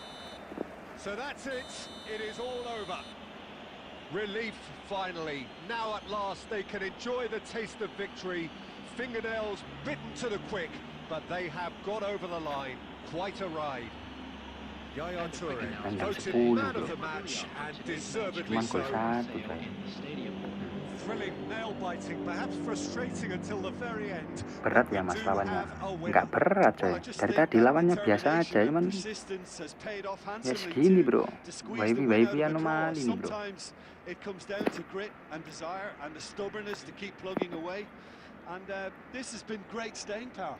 So that's it. It is all over. Relief, finally. Now at last they can enjoy the taste of victory. Fingernails bitten to the quick, but they have got over the line. Quite a ride. Yaya Toure, voted man of the match and deservedly Cuman so. gol 1 coy. Thrilling, nail-biting, perhaps frustrating until the very end. Berat ya mas lawannya. Enggak berat coy. Dari tadi lawannya biasa aja, cuman ya segini bro. Wifi anomali nih bro. It comes down to grit and desire and the stubbornness to keep plugging away. And this has been great staying power.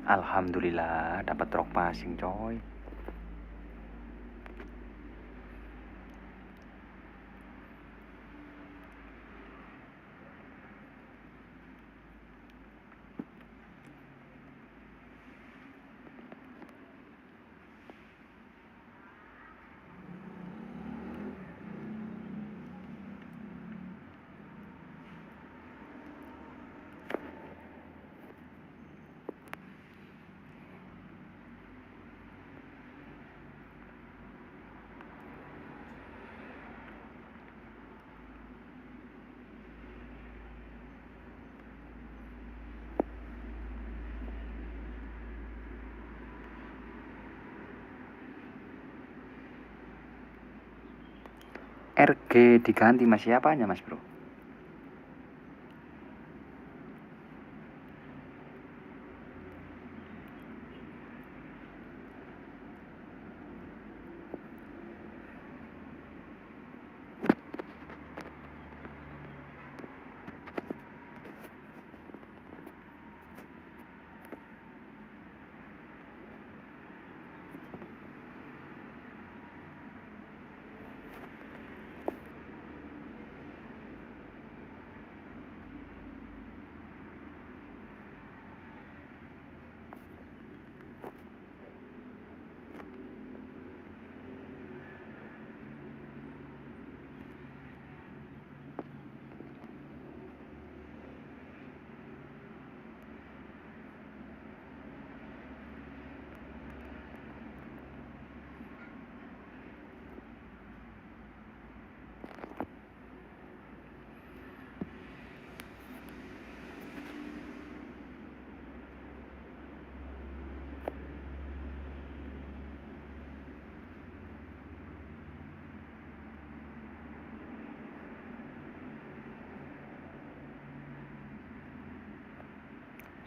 Alhamdulillah dapat drop passing coy. RG diganti mas, siapanya mas bro?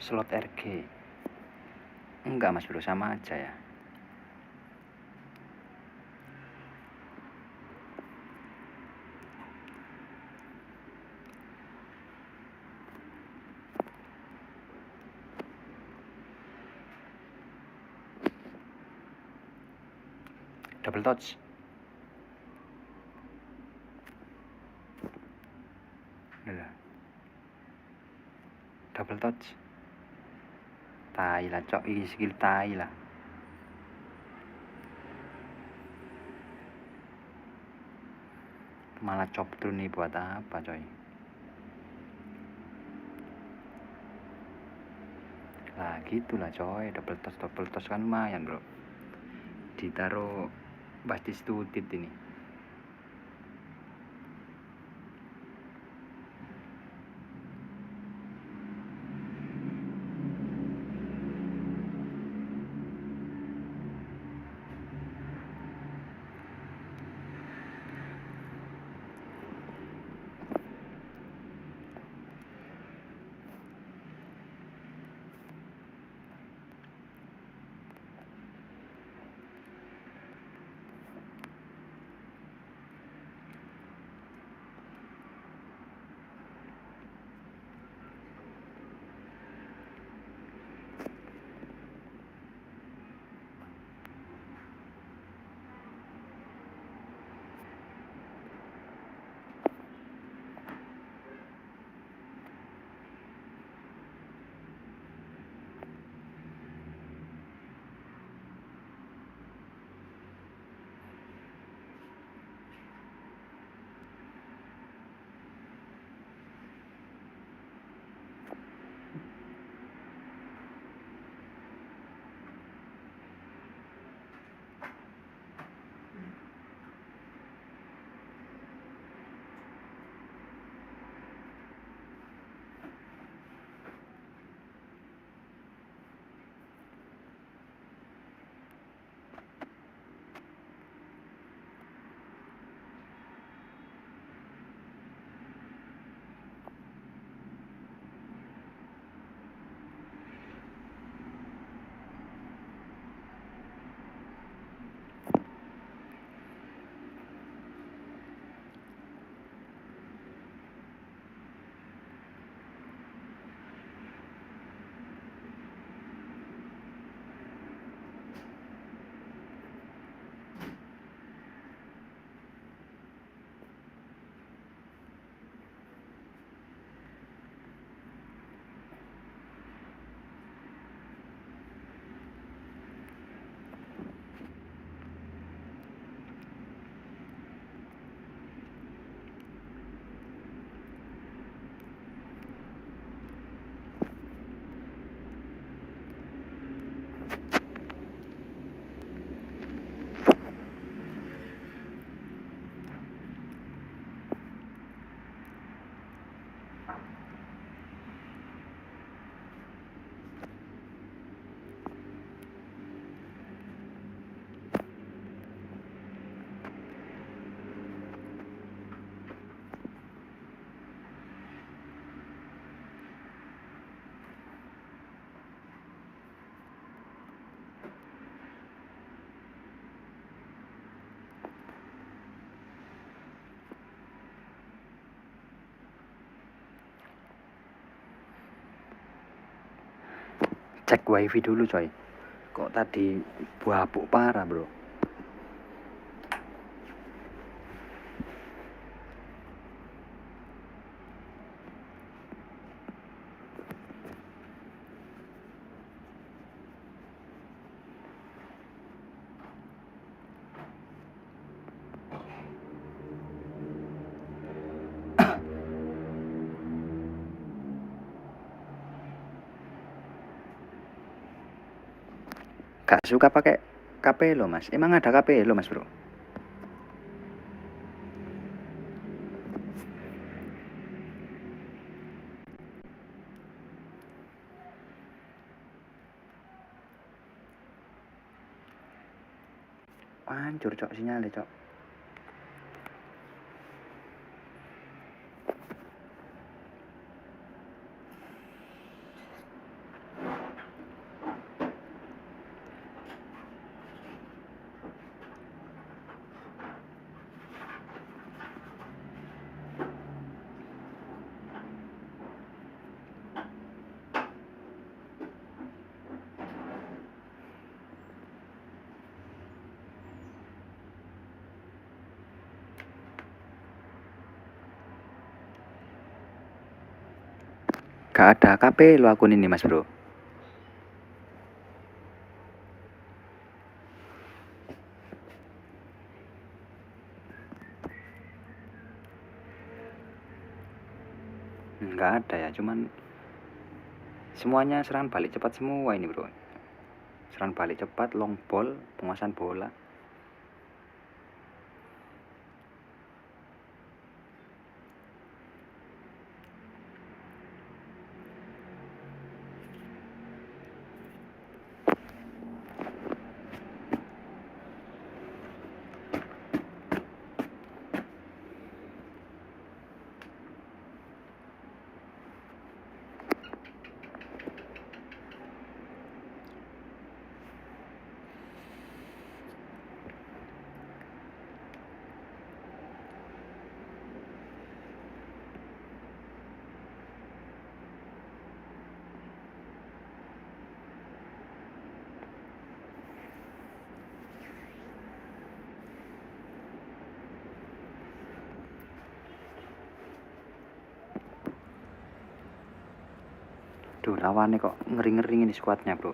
Slot RG enggak mas bro, sama aja ya. Double touch. Udah. Double touch. Tai lah cok, ini skill tai lah. Malah chop through nih buat apa coy? Lah gitulah coy, double touch kan lumayan bro. Ditaruh pasti stutit ini. cek wifi dulu coy. Kok tadi babuk parah bro. Gak suka pakai KP lo mas. Emang ada KP lo mas bro? Hancur cok sinyalnya cok. Gak ada KP lo akun ini mas bro. Nggak ada ya, cuman semuanya serangan balik cepat semua ini bro. Serangan balik cepat, long ball, penguasaan bola. Duh, lawannya kok ngeri-ngeri ini skuadnya bro.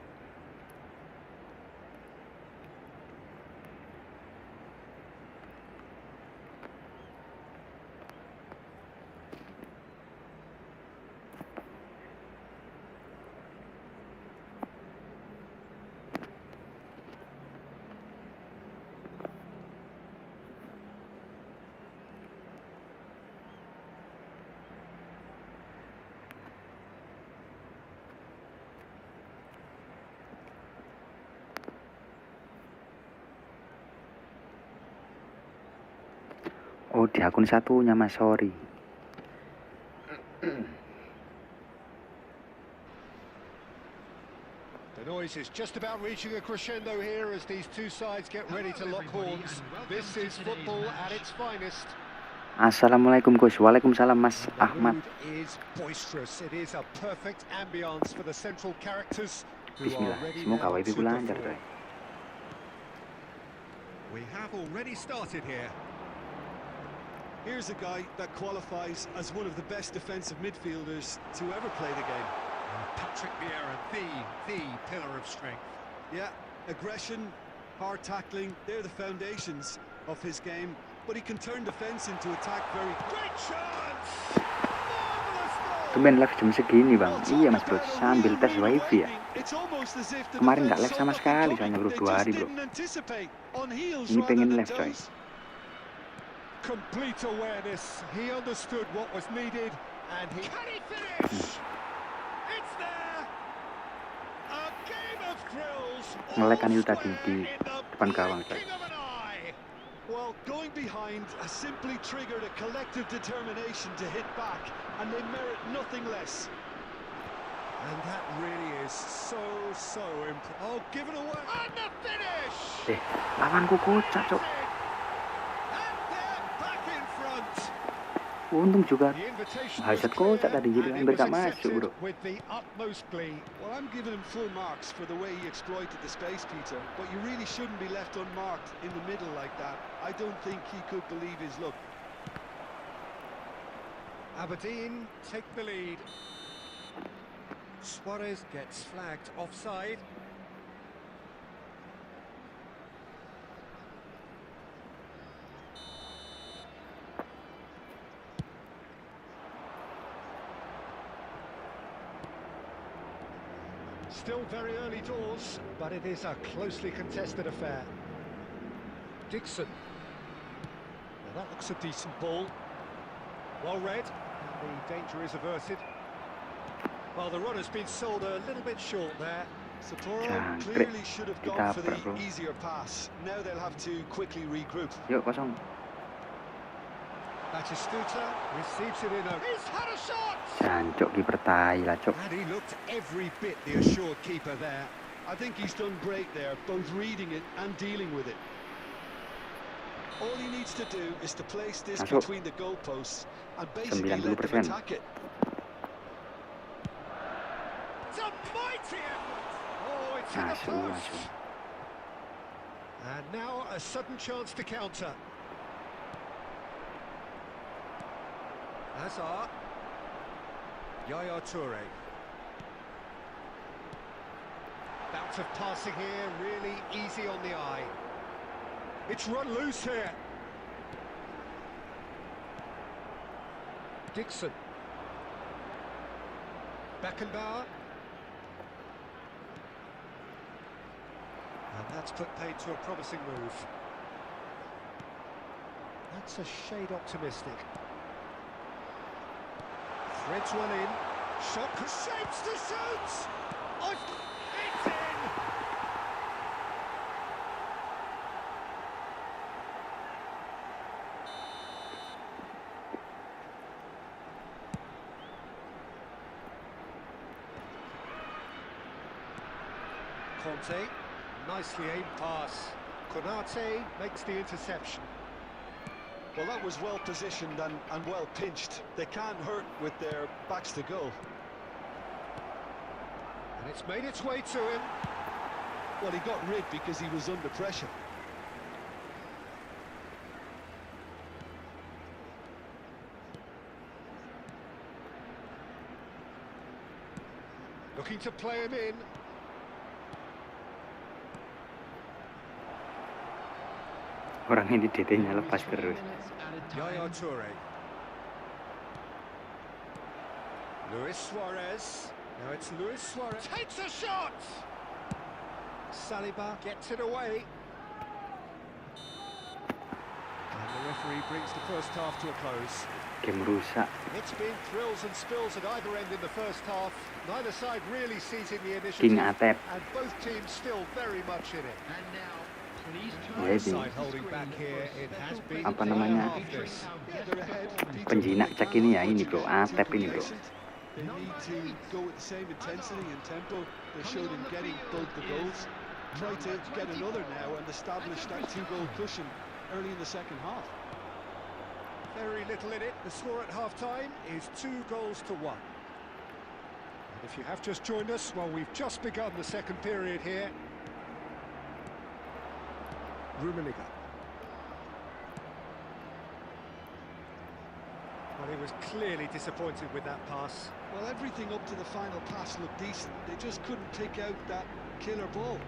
Oh di akun satunya mas, sorry. The noise is just about reaching a crescendo here as these two sides get ready to lock horns. This is football at its finest. Assalamualaikum Gus. Waalaikumsalam Mas Ahmad. The mood is boisterous. It is a perfect ambience for the central characters who are Bismillah, ready semoga now wifi to ku lancar perform. coy. We have already started here. Here's a guy that qualifies as one of the best defensive midfielders to ever play the game. Patrick Vieira, the pillar of strength. Yeah, aggression, hard tackling, they're the foundations of his game. But he can turn defence into attack very... Great chance! Marvelous goal! Tumben live jam segini bang. Iya mas bro, sambil tes wifi ya. Kemarin nggak live sama sekali, soalnya bro 2 hari bro. Ini pengen live coy. Complete awareness. He understood what was needed and he... Can he finish? It's there! A game of thrills. Ngelekan itu tadi di depan gawang coy. Well, going behind has simply triggered a collective determination to hit back, and they merit nothing less. And that really is so impressive. Oh, given away. And the finish! Lawanku kocak cok. And they're back in front. Untung juga The invitation was Hazard clear kocak tadi gitu, and it hampir was gak masuk accepted bro. with the utmost glee. Well, I'm giving him full marks for the way he exploited the space, Peter, but you really shouldn't be left unmarked in the middle like that. I don't think he could believe his luck. Aberdeen take the lead. Suarez gets flagged offside. Still very early doors, but it is a closely contested affair. Dixon. Well, that looks a decent ball. Well read, and the danger is averted. Well, the run has been sold a little bit short there. Sapporo Jangkrik. clearly should have gone for the Ditabrak, bro. easier pass. Now they'll have to quickly regroup. Yuk, kosong. Batistuta receives it in a... He's had a shot! Jancuk kiper tai lah, cuk. And he looked every bit the assured keeper there. I think he's done great there, both reading it and dealing with it. All he needs to do is to place this Masuk. between the goalposts and basically let them 90%. attack it. It's a mighty effort! Oh, it's in the Masuk, post! masuk. And now a sudden chance to counter. Hazard. Yaya Toure. Bout of passing here, really easy on the eye. It's run loose here. Dixon. Beckenbauer. And that's put paid to a promising move. That's a shade optimistic. Threads one in. Shot shapes to shoot! Oh, it's in! Conte, nicely aimed pass. Konate makes the interception. Well, that was well positioned and well pinched. They can't hurt with their backs to goal. And it's made its way to him. Well, he got rid because he was under pressure. Looking to play him in. Orang ini DT-nya lepas terus. Yaya Toure. Luis Suarez. Now it's Luis Suarez. Takes a shot! Saliba gets it away. And the referee brings the first half to a close. Game rusak. It's been thrills and spills at either end in the first half. Neither side really seizing the King initiative. Atep. And both teams still very much in it. And now, please Ya, ini Side holding back here. It has been apa namanya, this. Yeah, they're ahead. Peter penjinak cek ini ya, ini bro, Atep ini bro. They need to go with the same intensity and tempo they showed in getting both the goals. Try to get another now and establish that two-goal cushion early in the second half. Very little in it. The score at half-time is 2-1. And if you have just joined us, well, we've just begun the second period here. Rummenigge. Well, he was clearly disappointed with that pass. Well, everything up to the final pass looked decent. They just couldn't pick out that killer ball.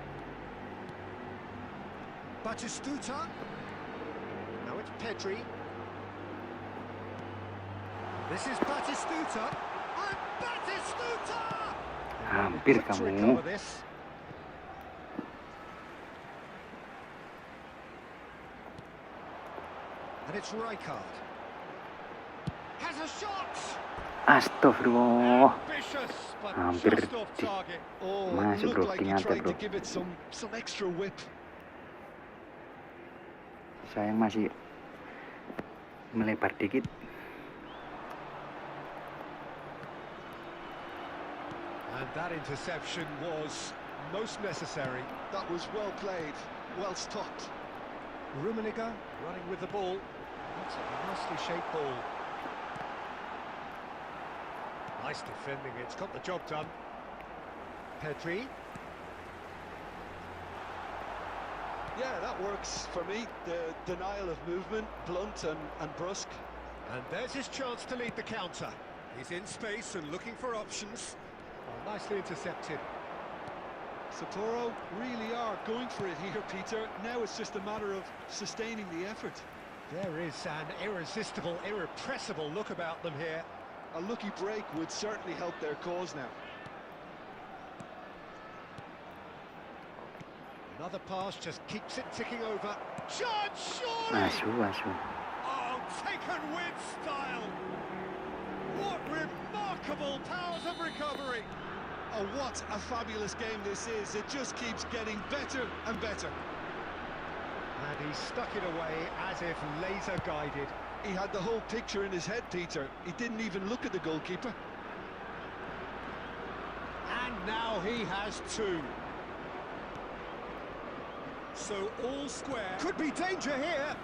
Batistuta. Now it's Pedri. This is Batistuta. And Batistuta! Hampir Quick to kamu. recover this. And it's Rijkaard. Has a shot! Astagfirullah. Ambitious, but Hampir just off di- target. Oh, Masuk, it bro. looked like he King Atep, tried bro. to give it some extra whip. Sayang masih melebar dikit. And that interception was most necessary. That was well played, well stopped. Rummenigge running with the ball. That's a nicely shaped ball. Nice defending, it's got the job done. Pedri. Yeah, that works for me. The denial of movement, blunt and brusque. And there's his chance to lead the counter. He's in space and looking for options. Oh, nicely intercepted. Sapporo really are going for it here, Peter. Now it's just a matter of sustaining the effort. There is an irresistible, irrepressible look about them here. A lucky break would certainly help their cause now. Another pass just keeps it ticking over. Chance, surely! Masuk. Oh, taken with style! What remarkable powers of recovery! Oh, what a fabulous game this is. It just keeps getting better and better. And he stuck it away as if laser-guided. He had the whole picture in his head, Peter. He didn't even look at the goalkeeper. And now he has two. So all square. Could be danger here.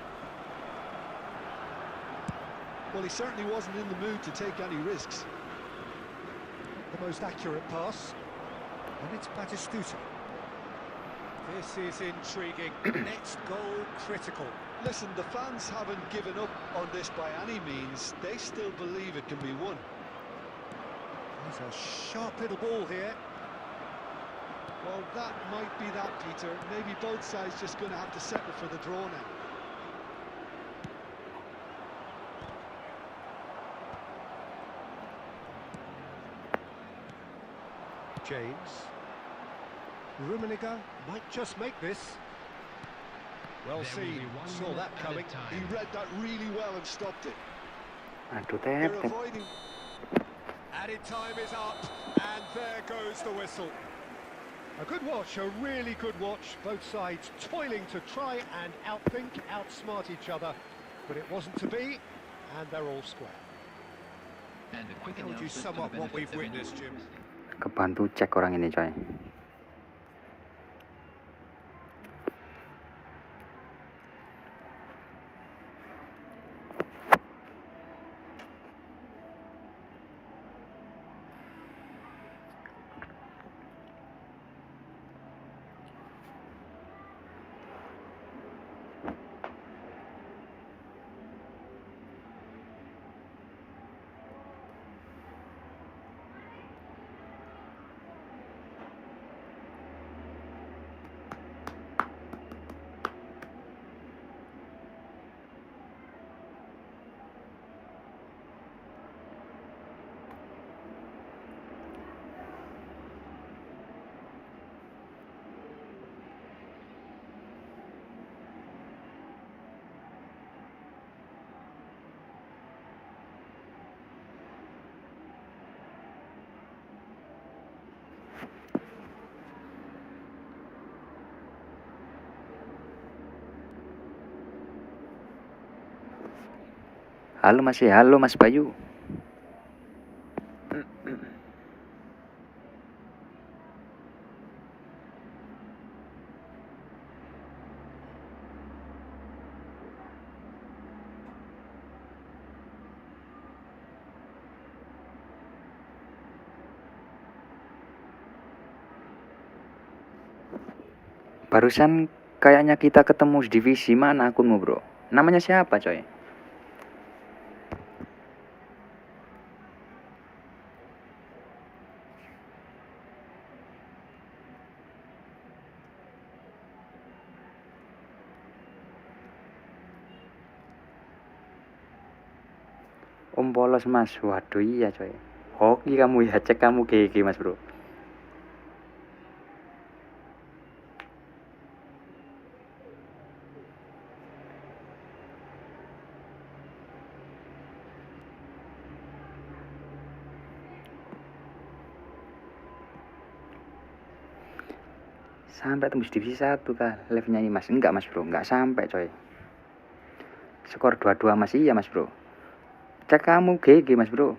Well, he certainly wasn't in the mood to take any risks. The most accurate pass. And it's Batistuta. This is intriguing. Next goal critical. Listen, the fans haven't given up on this by any means. They still believe it can be won. There's a sharp little ball here. Well, that might be that, Peter. Maybe both sides just going to have to settle for the draw now. James. Rummenigge might just make this. Well There will seen, be 1 saw minute that coming. added time. He read that really well and stopped it. Aduh, They're tep. avoiding... Added time is up, and there goes the whistle. A good watch, a really good watch. Both sides toiling to try and outthink, outsmart each other. But it wasn't to be, and they're all square. And a quick Told you announcement sum for the up what benefit we've of witnessed, anyone Jim. listening. Kebantu cek orang ini, coy. Halo Mas Bayu. Barusan kayaknya kita ketemu di divisi mana akunmu, bro? Namanya siapa, coy? Om Polos, Mas. Waduh, iya, coy. Hoki kamu ya, cek kamu GG, Mas, bro. Sampai tembus divisi 1 kah live-nya ini, Mas? Enggak, Mas, bro. Enggak sampai, coy. Skor 2-2 masih iya, Mas, bro. Cek kamu GG, Mas, bro.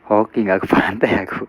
Hoki nggak ke pantai aku.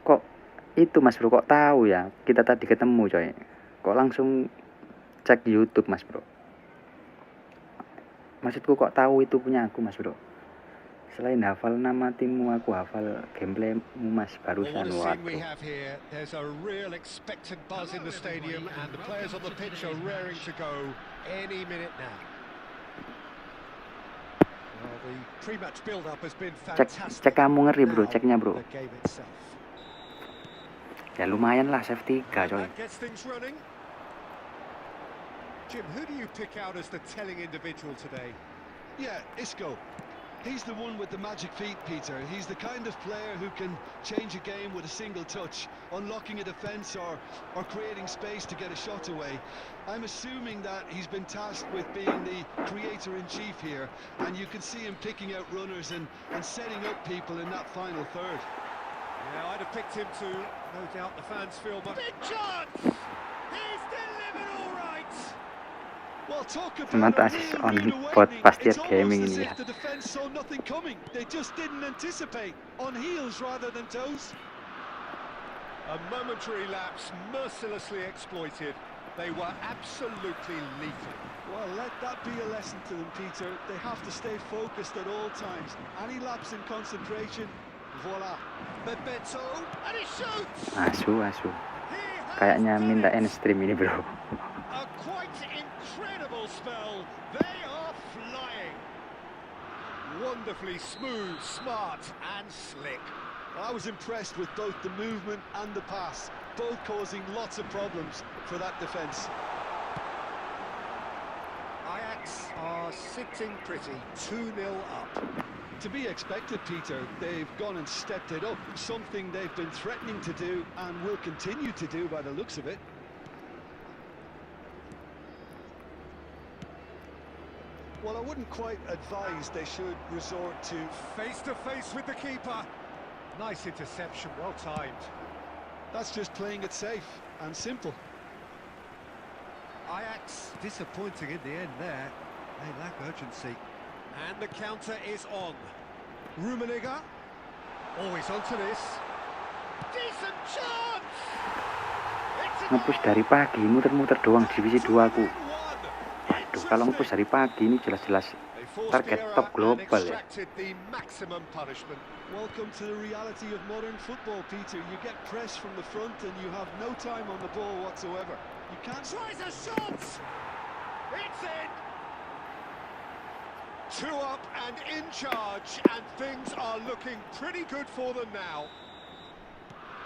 Kok itu Mas Bro, kok tahu ya kita tadi ketemu coy? Kok langsung cek YouTube Mas Bro? Maksudku kok tahu itu punya aku Mas Bro? Selain hafal nama timmu, aku hafal gameplaymu Mas Well, what barusan. a scene we Waduh. have here. There's a real expectant buzz in the stadium, and the players on the pitch are raring to go any minute now. Well, the pre-match build-up has been fantastic. Cek kamu ngeri Bro, Now, ceknya Bro. the game itself. Ya lumayan lah, save 3 coy. That gets things running. Jim, who do you pick out as the telling individual today? Yeah, Isco. He's the one with the magic feet, Peter. He's the kind of player who can change a game with a single touch, unlocking a defence or creating space to get a shot away. I'm assuming that he's been tasked with being the creator-in-chief here, and you can see him picking out runners and setting up people in that final third. Yeah, I'd have picked him too. No doubt the fans feel much. Big chance! He's delivered all right! Well, talk Teman about a asis real on rude bot awakening. pasti It's gaming almost as ini if ya. the defence saw nothing coming. They just didn't anticipate. On heels rather than toes. A momentary lapse mercilessly exploited. They were absolutely lethal. Well, let that be a lesson to them, Peter. They have to stay focused at all times. Any lapse in concentration, voila. Bebeto, and he shoots! Asu. He has Kayaknya done minta it. end stream ini Bro. A quite incredible spell. They are flying. Wonderfully smooth, smart, and slick. I was impressed with both the movement and the pass, both causing lots of problems for that defence. Ajax are sitting pretty, 2-0 up. To be expected, Peter. They've gone and stepped it up, something they've been threatening to do and will continue to do by the looks of it. Well, I wouldn't quite advise they should resort to... Face-to-face with the keeper. Nice interception, well timed. That's just playing it safe and simple. Ajax disappointing in the end there. They lack urgency. And the counter is on. Rummenigge. Always onto this. Decent chance! It's a Ngepush dari pagi, muter-muter doang divisi 2 aku. Waduh, kalau ngepush dari pagi ini jelas-jelas target top global ya. The maximum punishment. Welcome to the reality of modern football, Peter. You get pressed from the front and you have no time on the ball whatsoever. You can't... Tries a shot! It's in! 2 up and in charge, and things are looking pretty good for them now.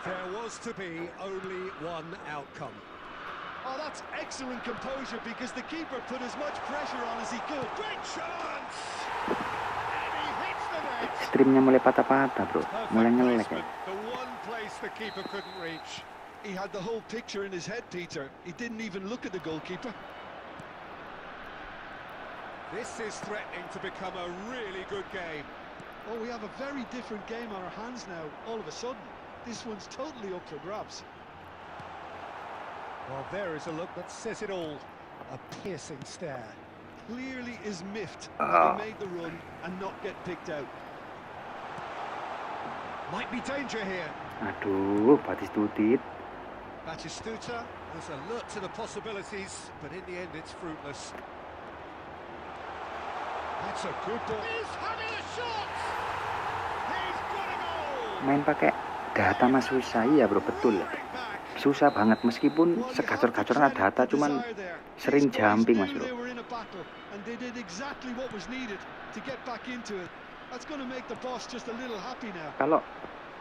There was to be only one outcome. Oh, that's excellent composure because the keeper put as much pressure on as he could. Great chance! And he hits the net! Streamnya mulai patah-patah Bro, mulai Perfect ngelek ya. placement, the one place the keeper couldn't reach. He had the whole picture in his head, Peter. He didn't even look at the goalkeeper. This is threatening to become a really good game. Oh, we have a very different game on our hands now, all of a sudden. This one's totally up for grabs. Well, there is a look that says it all. A piercing stare. Clearly is miffed that he made the run and not get picked out. Might be danger here. Aduh, Batistuta. Batistuta was alert to the possibilities, but in the end it's fruitless. That's a good ball. He's having a shot! He's got a goal! Main pakai data mas susah ya Bro, betul. Susah banget meskipun segacor-gacoran ada data, cuman sering jumping Mas Bro.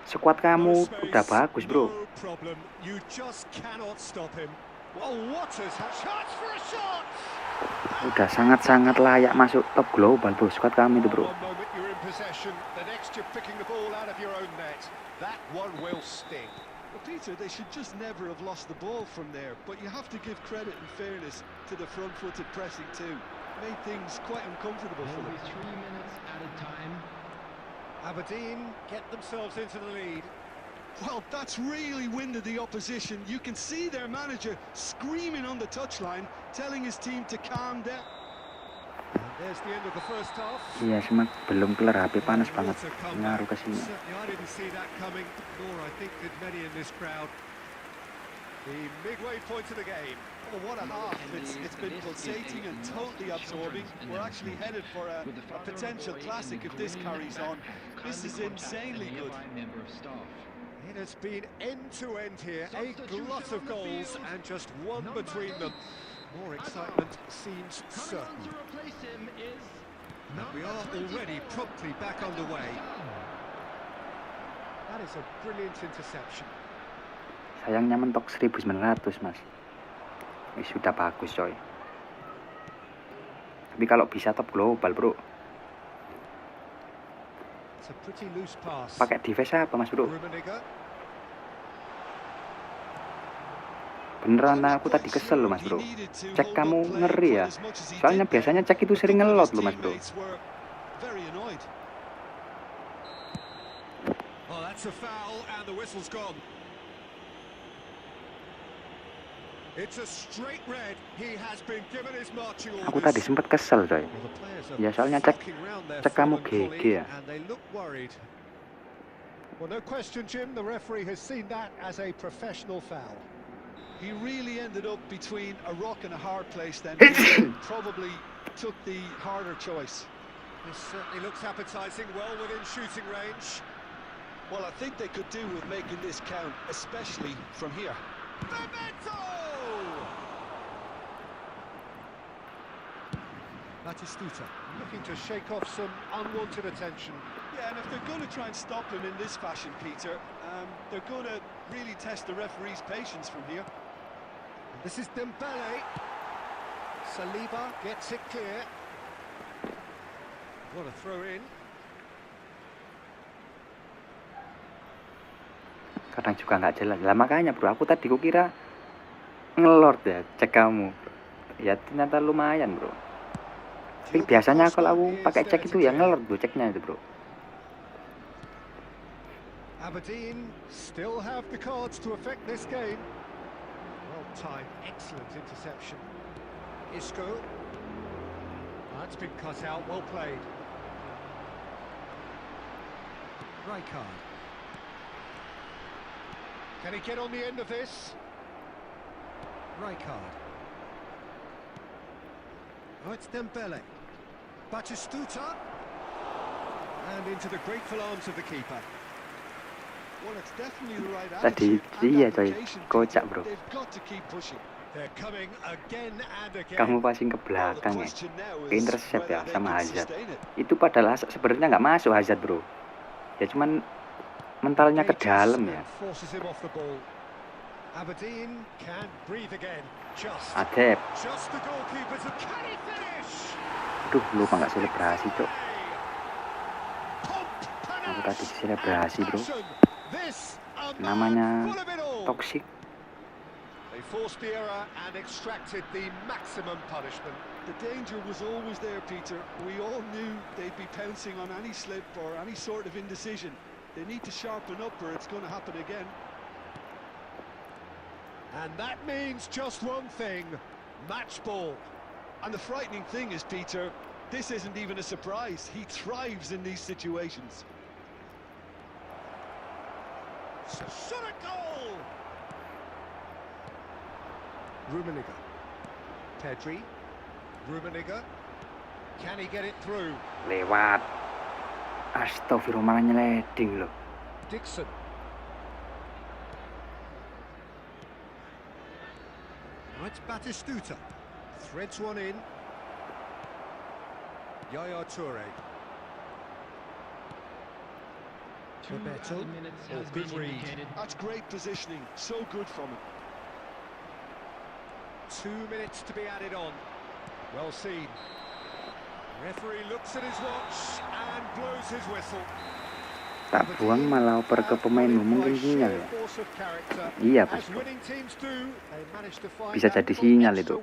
Skuad kamu udah bagus, bro. No problem. You just cannot stop him. Well, what has chance for a shot? Udah sangat-sangat layak masuk top global, bro. Skuad kami itu, bro. One moment you're in possession, the next you're picking the ball out of your own net. That one will sting. Well, Peter, they should just never have lost the ball from there, but you have to give credit and fairness to the front-footed pressing too. Made things quite uncomfortable for Only them. 3 minutes at a time. Aberdeen get themselves into the lead. Well, that's really winded the opposition. You can see their manager screaming on the touchline, telling his team to calm down. And there's the end of the first half. Iya, semak belum kelar, HP panas banget. Ngaruh ke sini. Certainly, I didn't see that coming, nor I think did many in this crowd. The midway point of the game. Oh, what a half. It's been pulsating and totally absorbing. We're actually headed for a potential classic if this carries on. This is insanely good. It has been end-to-end here, a glut of goals and just one between them. More excitement seems certain. To replace him is And we are already promptly back underway. That is a brilliant interception. Sayangnya mentok 1900, Mas. Sudah bagus, coy. Tapi kalau bisa top global, bro. It's a pretty loose pass. Pakai device apa, Mas, bro? Rummenigge. Beneran aku tadi kesel loh, Mas, bro. Cek kamu ngeri ya. Soalnya biasanya cek itu sering ngelot loh, Mas, bro. Oh, that's a foul and the whistle's gone. It's a straight red. He has been given his marching orders. Aku tadi sempat kesel, coy. Ya soalnya cek kamu GG ya. And they look worried. Well, no question, Jim. The referee has seen that as a professional foul. He really ended up between a rock and a hard place then. Probably took the harder choice. This certainly looks appetising, well within shooting range. Well, I think they could do with making this count, especially from here. Memento! Batistuta looking to shake off some unwanted attention. Yeah, and if they're going to try and stop him in this fashion, Peter, they're going to really test the referee's patience from here. This is Dembele. Saliba gets it clear. What a throw in. Kadang juga nggak jelas. Lah makanya, bro, aku tadi kira ngelord ya, cek kamu. Ya ternyata lumayan, bro. Tapi biasanya kalau aku pakai cek itu ya ngelord, bro, ceknya itu, bro. Aberdeen still have the cards to affect this game. Well timed, excellent interception. Isco. That's been cut out, well played. Rijkaard. Can he get on the end of this? Rijkaard. Oh, it's Dembele. Batistuta. And into the grateful arms of the keeper. Well, it's definitely the right Tadi attitude iya, and coy. application. Kocak, bro. They've got to keep pushing. They're coming again and again. Kamu passing ke Well, the belakang ya. question now Ke is intercept ya whether they sama can Hazard. sustain it. Itu padahal sebenarnya nggak masuk Hazard, bro. Ya cuman mentalnya ke dalam ya. Forces him off the ball. Aberdeen can breathe again. Adep. Just the goalkeeper to can he finish? Duh, lupa nggak selebrasi, cok. Aku tadi selebrasi, bro. Namanya toxic. They forced the error and extracted the maximum punishment. The danger was always there, Peter. We all knew they'd be pouncing on any slip or any sort of indecision. They need to sharpen up or it's going to happen again. And that means just one thing, match ball. And the frightening thing is, Peter, this isn't even a surprise. He thrives in these situations. Shot a goal! Rummenigge. Pedri. Rummenigge. Can he get it through? Lewat. Astagfirullah, nyeleding loh. Dixon. Now it's Batistuta. Threads one in. Yaya Toure. 2 Beto. minutes Oh, has good been read. indicated. That's great positioning. So good from him. 2 minutes to be added on. Well seen. Referee looks at his watch and blows his whistle. Tak buang malah oper ke pemainmu, mungkin sinyal ya. Iya pas bro, bisa jadi sinyal itu.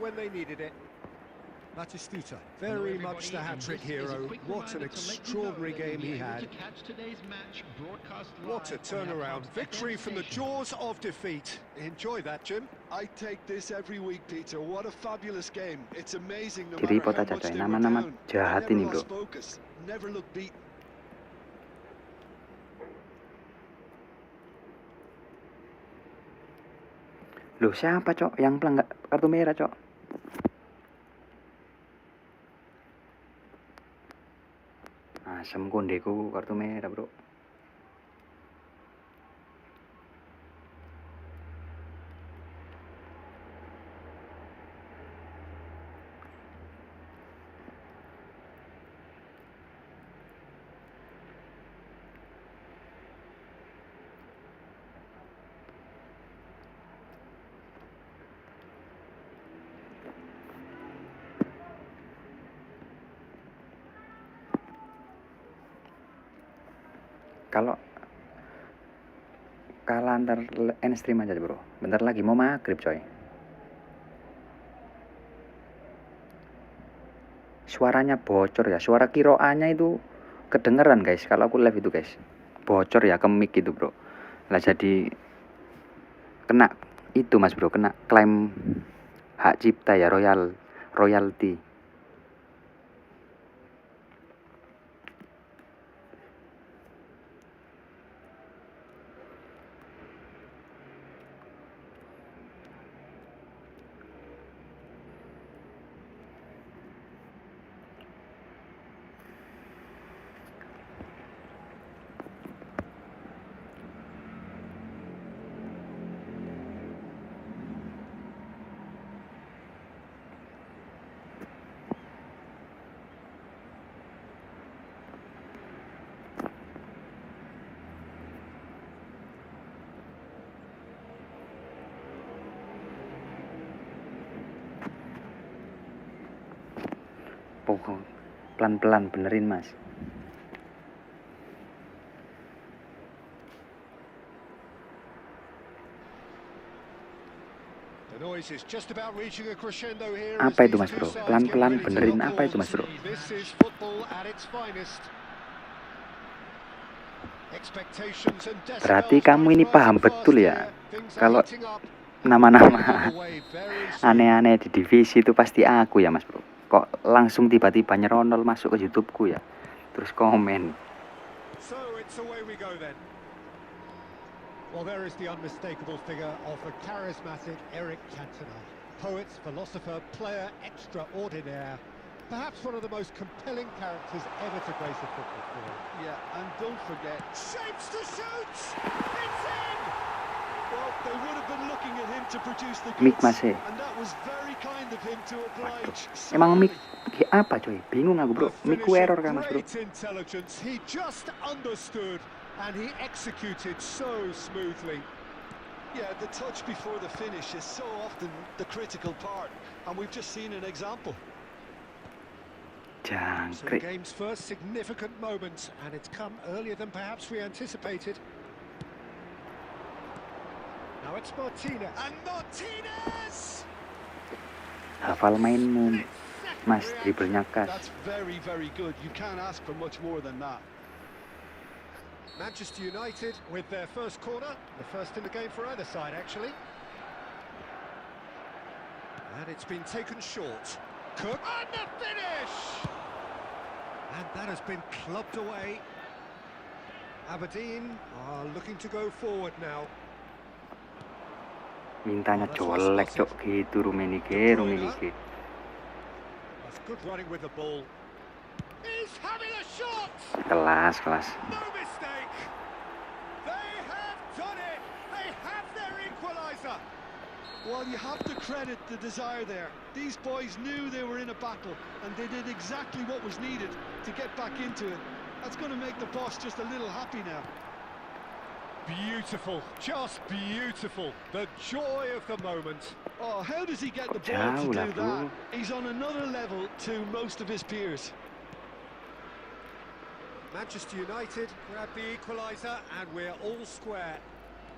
Batistuta, very much the hat-trick hero. What an extraordinary game he had. What a turnaround. Victory from the jaws of defeat. Enjoy that, Jim. I take this every week, Peter. What a fabulous game. It's amazing no Jadi matter how pota much coy, they were nama-nama down. jahat They ini never bro. lost focus. Never looked beaten. Loh siapa cok yang pelanggar kartu merah cok? Asem kondeku kartu merah bro. Kalau kalah antar end stream aja bro. Bentar lagi mau maghrib coy. Suaranya bocor ya. Suara kiroannya itu kedengeran guys. Kalau aku live itu guys, bocor ya ke mic gitu bro. Lah jadi kena itu mas bro, kena klaim hak cipta ya, royalty. Pokok pelan-pelan benerin mas. Apa itu mas bro? Pelan-pelan benerin apa itu mas bro? Berarti kamu ini paham betul ya kalau nama-nama aneh-aneh di divisi itu pasti aku ya mas bro. Kok langsung tiba-tiba nyeronol masuk ke YouTubeku ya, terus komen. Well, there is the unmistakable figure of the charismatic Eric Cantona. Poet, philosopher, player extraordinaire. Perhaps one of the most compelling characters ever to grace a football field. Yeah, and don't forget... Shapes to shoot! It's in! Well, they would have been looking at him to produce the Mic goods. masih. And that was very kind of him to oblige. Emang mic apa coy? Bingung aku bro. Micku error kan mas bro? Great intelligence. He just understood. And he executed so smoothly. Yeah, the touch before the finish is so often the critical part, and we've just seen an example. So the Jangkrik. game's first significant moment, and it's come earlier than perhaps we anticipated. Now it's Martinez. And Martinez! Hafal mainmu, mas, dribblenya kas. That's very, very good. You can't ask for much more than that. Manchester United with their first corner, the first in the game for either side actually. And it's been taken short. Cook and the finish! And that has been clubbed away. Aberdeen are looking to go forward now. Mintanya colek cok gitu Rumenige. That's good running with the ball. He's having a shot! Kelas. No mistake! They have done it! They have their equaliser! Well, you have to credit the desire there. These boys knew they were in a battle, and they did exactly what was needed to get back into it. That's going to make the boss just a little happy now. Beautiful, just beautiful. The joy of the moment. Oh, how does he get the ball Jauh to lah, do bro. that? He's on another level to most of his peers. Manchester United grab the equaliser and we're all square.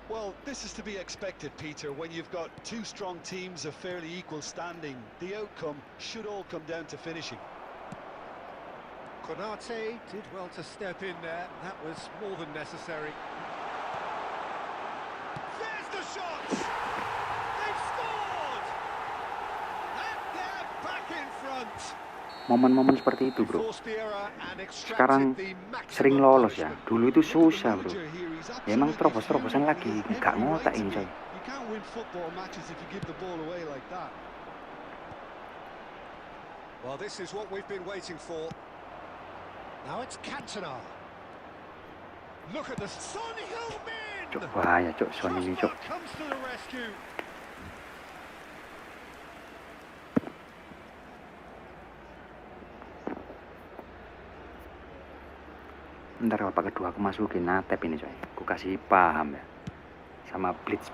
Well, this is to be expected, Peter. When you've got two strong teams of fairly equal standing, the outcome should all come down to finishing. Konate did well to step in there. That was more than necessary. There's the shot! They've scored! And they're back in front. Momen-momen seperti itu, bro, Forced the error and sekarang extracted the sering maximum lolos ya. punishment. Dulu itu susah, bro. Manager here, he's Ya emang absolutely terobos-terobosan furious. lagi, He has nggak every ngotak right to ini, be. coy. You can't win football matches if you give the ball away like that. Well, this is what we've been waiting for. Now it's Cantona. Look at the Son Heung-min. Cok, bahaya, cok, Son ini, cok. Crossbar comes to the rescue. Ntar kalau pakai dua aku masukin natep ini, coy. Aku kasih paham ya. Sama blitz.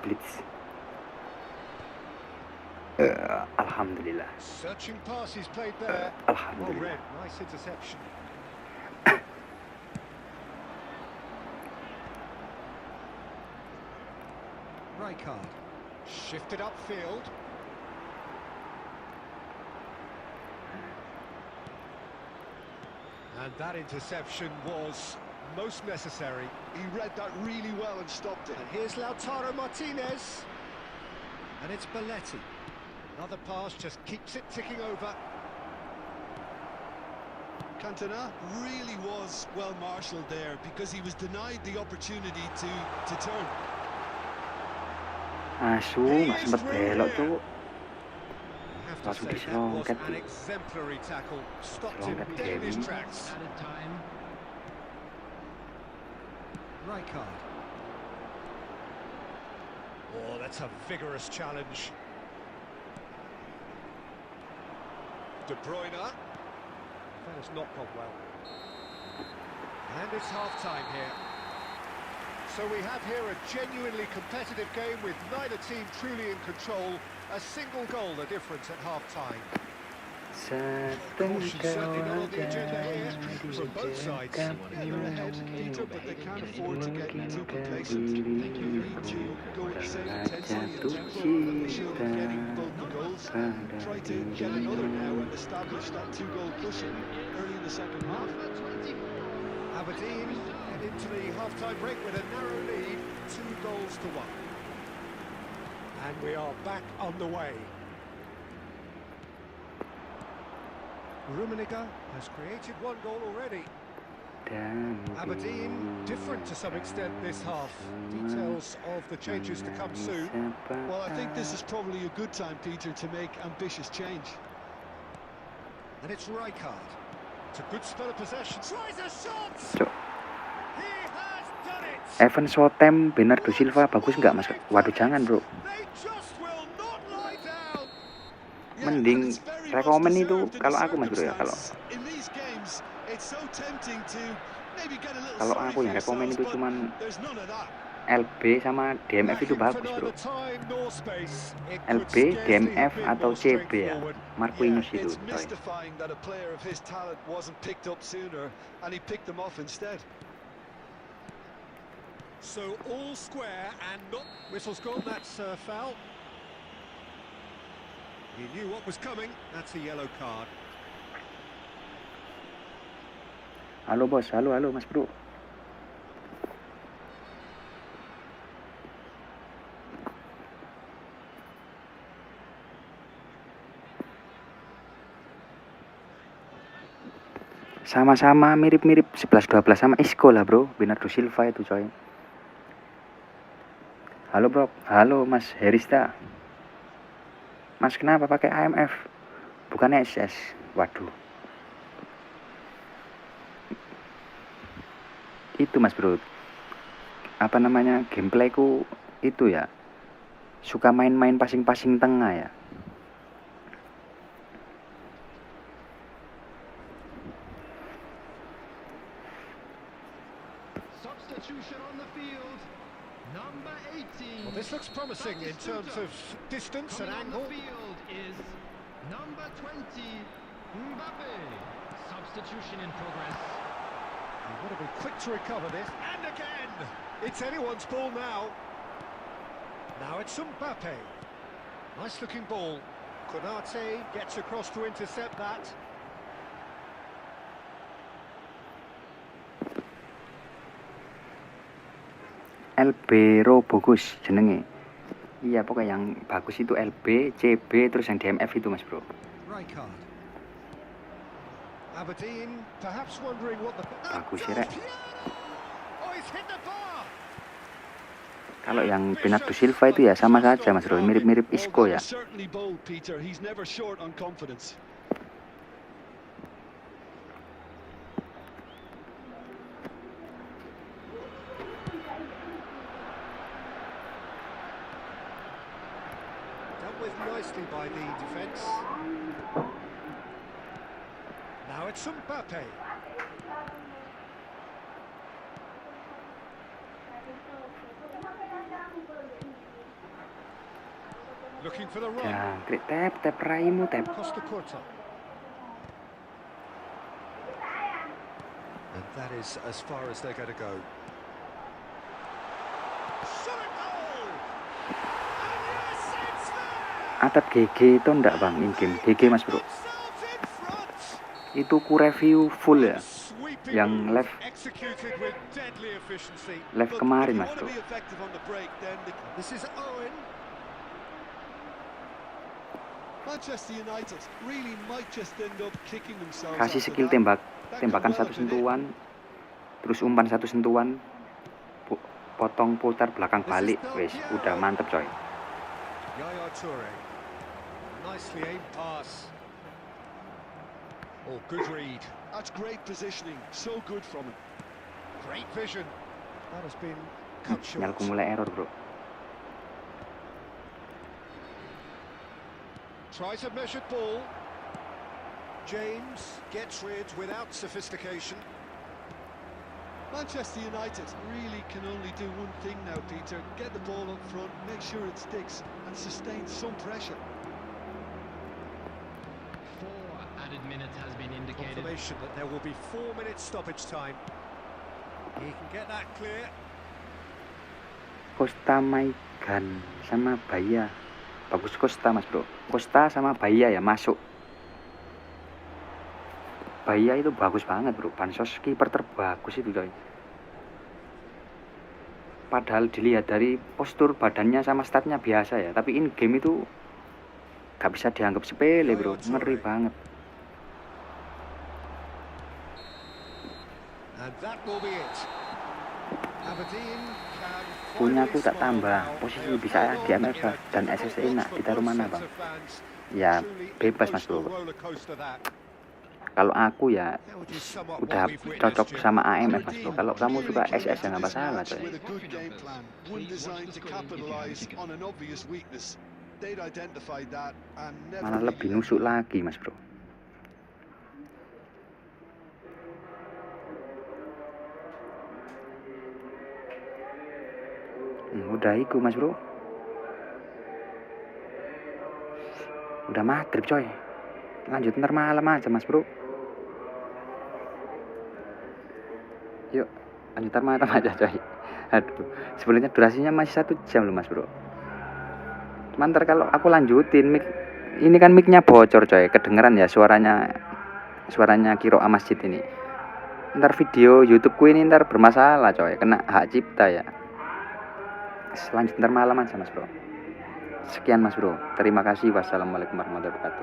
Alhamdulillah. Searching pass is played there. Well Alhamdulillah. read, nice interception. Rijkaard shifted upfield. And that interception was most necessary. He read that really well and stopped it. And here's Lautaro Martinez. And it's Belletti. Another pass just keeps it ticking over. Cantona really was well marshalled there because he was denied the opportunity to turn. Asu, nggak sempet belok, cok. I have to Langsung say that was diselongket, an exemplary tackle. Stopped him Selongket dead in his Kevin. tracks. Added time. Rijkaard. Oh, that's a vigorous challenge. De Bruyne. That has not gone well. And it's half-time here. So we have here a genuinely competitive game with neither team truly in control. A single goal the difference at half-time. Caution certainly not on the agenda here from both sides. Yeah, they're ahead, Peter, but they can't afford to get too complacent. They need to go at the same intensity and tempo that they showed in getting both the goals. Try to get another now and establish that two-goal cushion early in the second half. Aberdeen head into the half-time break with a narrow lead, 2-1. And we are back on the way. Rummenigge has created one goal already. Aberdeen different to some extent this half. Details of the changes to come soon. Well, I think this is probably a good time, Peter, to make ambitious change. And it's Rijkaard. It's a good spell of possession. Tries a shot! Cok. He has done it! Evan Sotem, Bernardo Silva, bagus nggak, Mas? Waduh, jangan, bro. They just will not lie down. Mending rekomen itu kalau aku, Mas, bro, ya. Kalau aku yang rekomen itu cuman LB sama DMF itu bagus, bro. LB, DMF atau CB ya. Marquinhos itu, coy. So all square and not whistle's gone. That's foul. He knew what was coming. That's a yellow card. Halo, bos. Halo, Mas, bro. Sama-sama mirip-mirip 11-12 sama Isco lah, bro. Bernardo Silva itu, coy. Halo, bro. Halo, Mas Herista. Mas, kenapa pakai AMF? Bukan SS. Waduh. Itu, Mas, bro. Apa namanya? Gameplayku itu ya. Suka main-main passing-passing tengah ya. Substitution on the field. waiting. Well, this looks promising in terms of distance and Coming on angle. the field is number 20, Mbappe. Substitution in progress. You want to be quick to recover this. And again! It's anyone's ball now. Now it's Mbappe. Nice looking ball. Konate gets across to intercept that. LB Robogus jenenge. Iya, pokoknya yang bagus itu LB, CB, terus yang DMF itu mas bro. Rijkaard. Aberdeen perhaps wondering what the... Bagus ya rek. Oh, he's hit the bar. Kalau yang Bernardo Silva itu ya sama saja mas bro, mirip-mirip Isco ya. Certainly bold, Peter. He's never short on confidence. Dealt with nicely by the defence. Now it's Mbappe. Looking for the run. Jangkrik, tep raimu tep. Costa Curta. And that is as far as they're going to go. Solid goal! And yes, it's there! Atap GG itu ndak bang, in game GG mas bro. Themselves in front. Itu ku review full ya. Sweeping Yang move, left executed with deadly efficiency. live Look, kemarin if you mas want bro. to be effective on the break, then This is Owen. Manchester United really might just end up kicking themselves. Kasih after skill that. tembakan satu sentuhan, terus umpan satu sentuhan, potong putar belakang balik, wes udah mantep coy. Yaya Toure. Nicely aimed pass. Oh, good read. That's great positioning. So good from him. Great vision. That has been cut short. Sinyalku mulai error bro. Tries a measured ball. James gets rid without sophistication. Manchester United really can only do one thing now, Peter. Get the ball up front, make sure it sticks, and sustain some pressure. 4 added minutes has been indicated. Confirmation that there will be 4 minutes stoppage time. He can get that clear. Costa Maigan sama Bahia. Bagus Costa mas bro. Costa sama Bahia ya masuk. Bahia itu bagus banget bro. Bansos kiper terbagus itu coy. Padahal dilihat dari postur badannya sama statnya biasa ya. Tapi in game itu gak bisa dianggap sepele bro. Ngeri banget. And that will be it. Aberdeen can Punyaku tak tambah. Posisi bisa di MFA dan SSE enak. Ditaruh mana bang? Ya bebas mas bro. Kalau aku ya udah cocok sama AMF mas bro. Kalau kamu suka SS ya nggak masalah coy. With a good game plan, one designed to capitalize on an obvious weakness. They'd identified that and never Malah really lebih nusuk lagi mas bro. Udah iku mas bro. Udah maghrib coy. Lanjut ntar malam aja mas bro. Yuk lanjut ntar malam aja coy. Aduh, sebenarnya durasinya masih 1 jam loh mas bro. Cuman ntar kalau aku lanjutin mic, ini kan micnya bocor coy, kedengeran ya suaranya Kiroa Masjid ini. Ntar video YouTubeku ini ntar bermasalah coy, kena hak cipta ya. Lanjut ntar malam aja mas bro. Sekian mas bro, terima kasih, wassalamualaikum warahmatullahi wabarakatuh.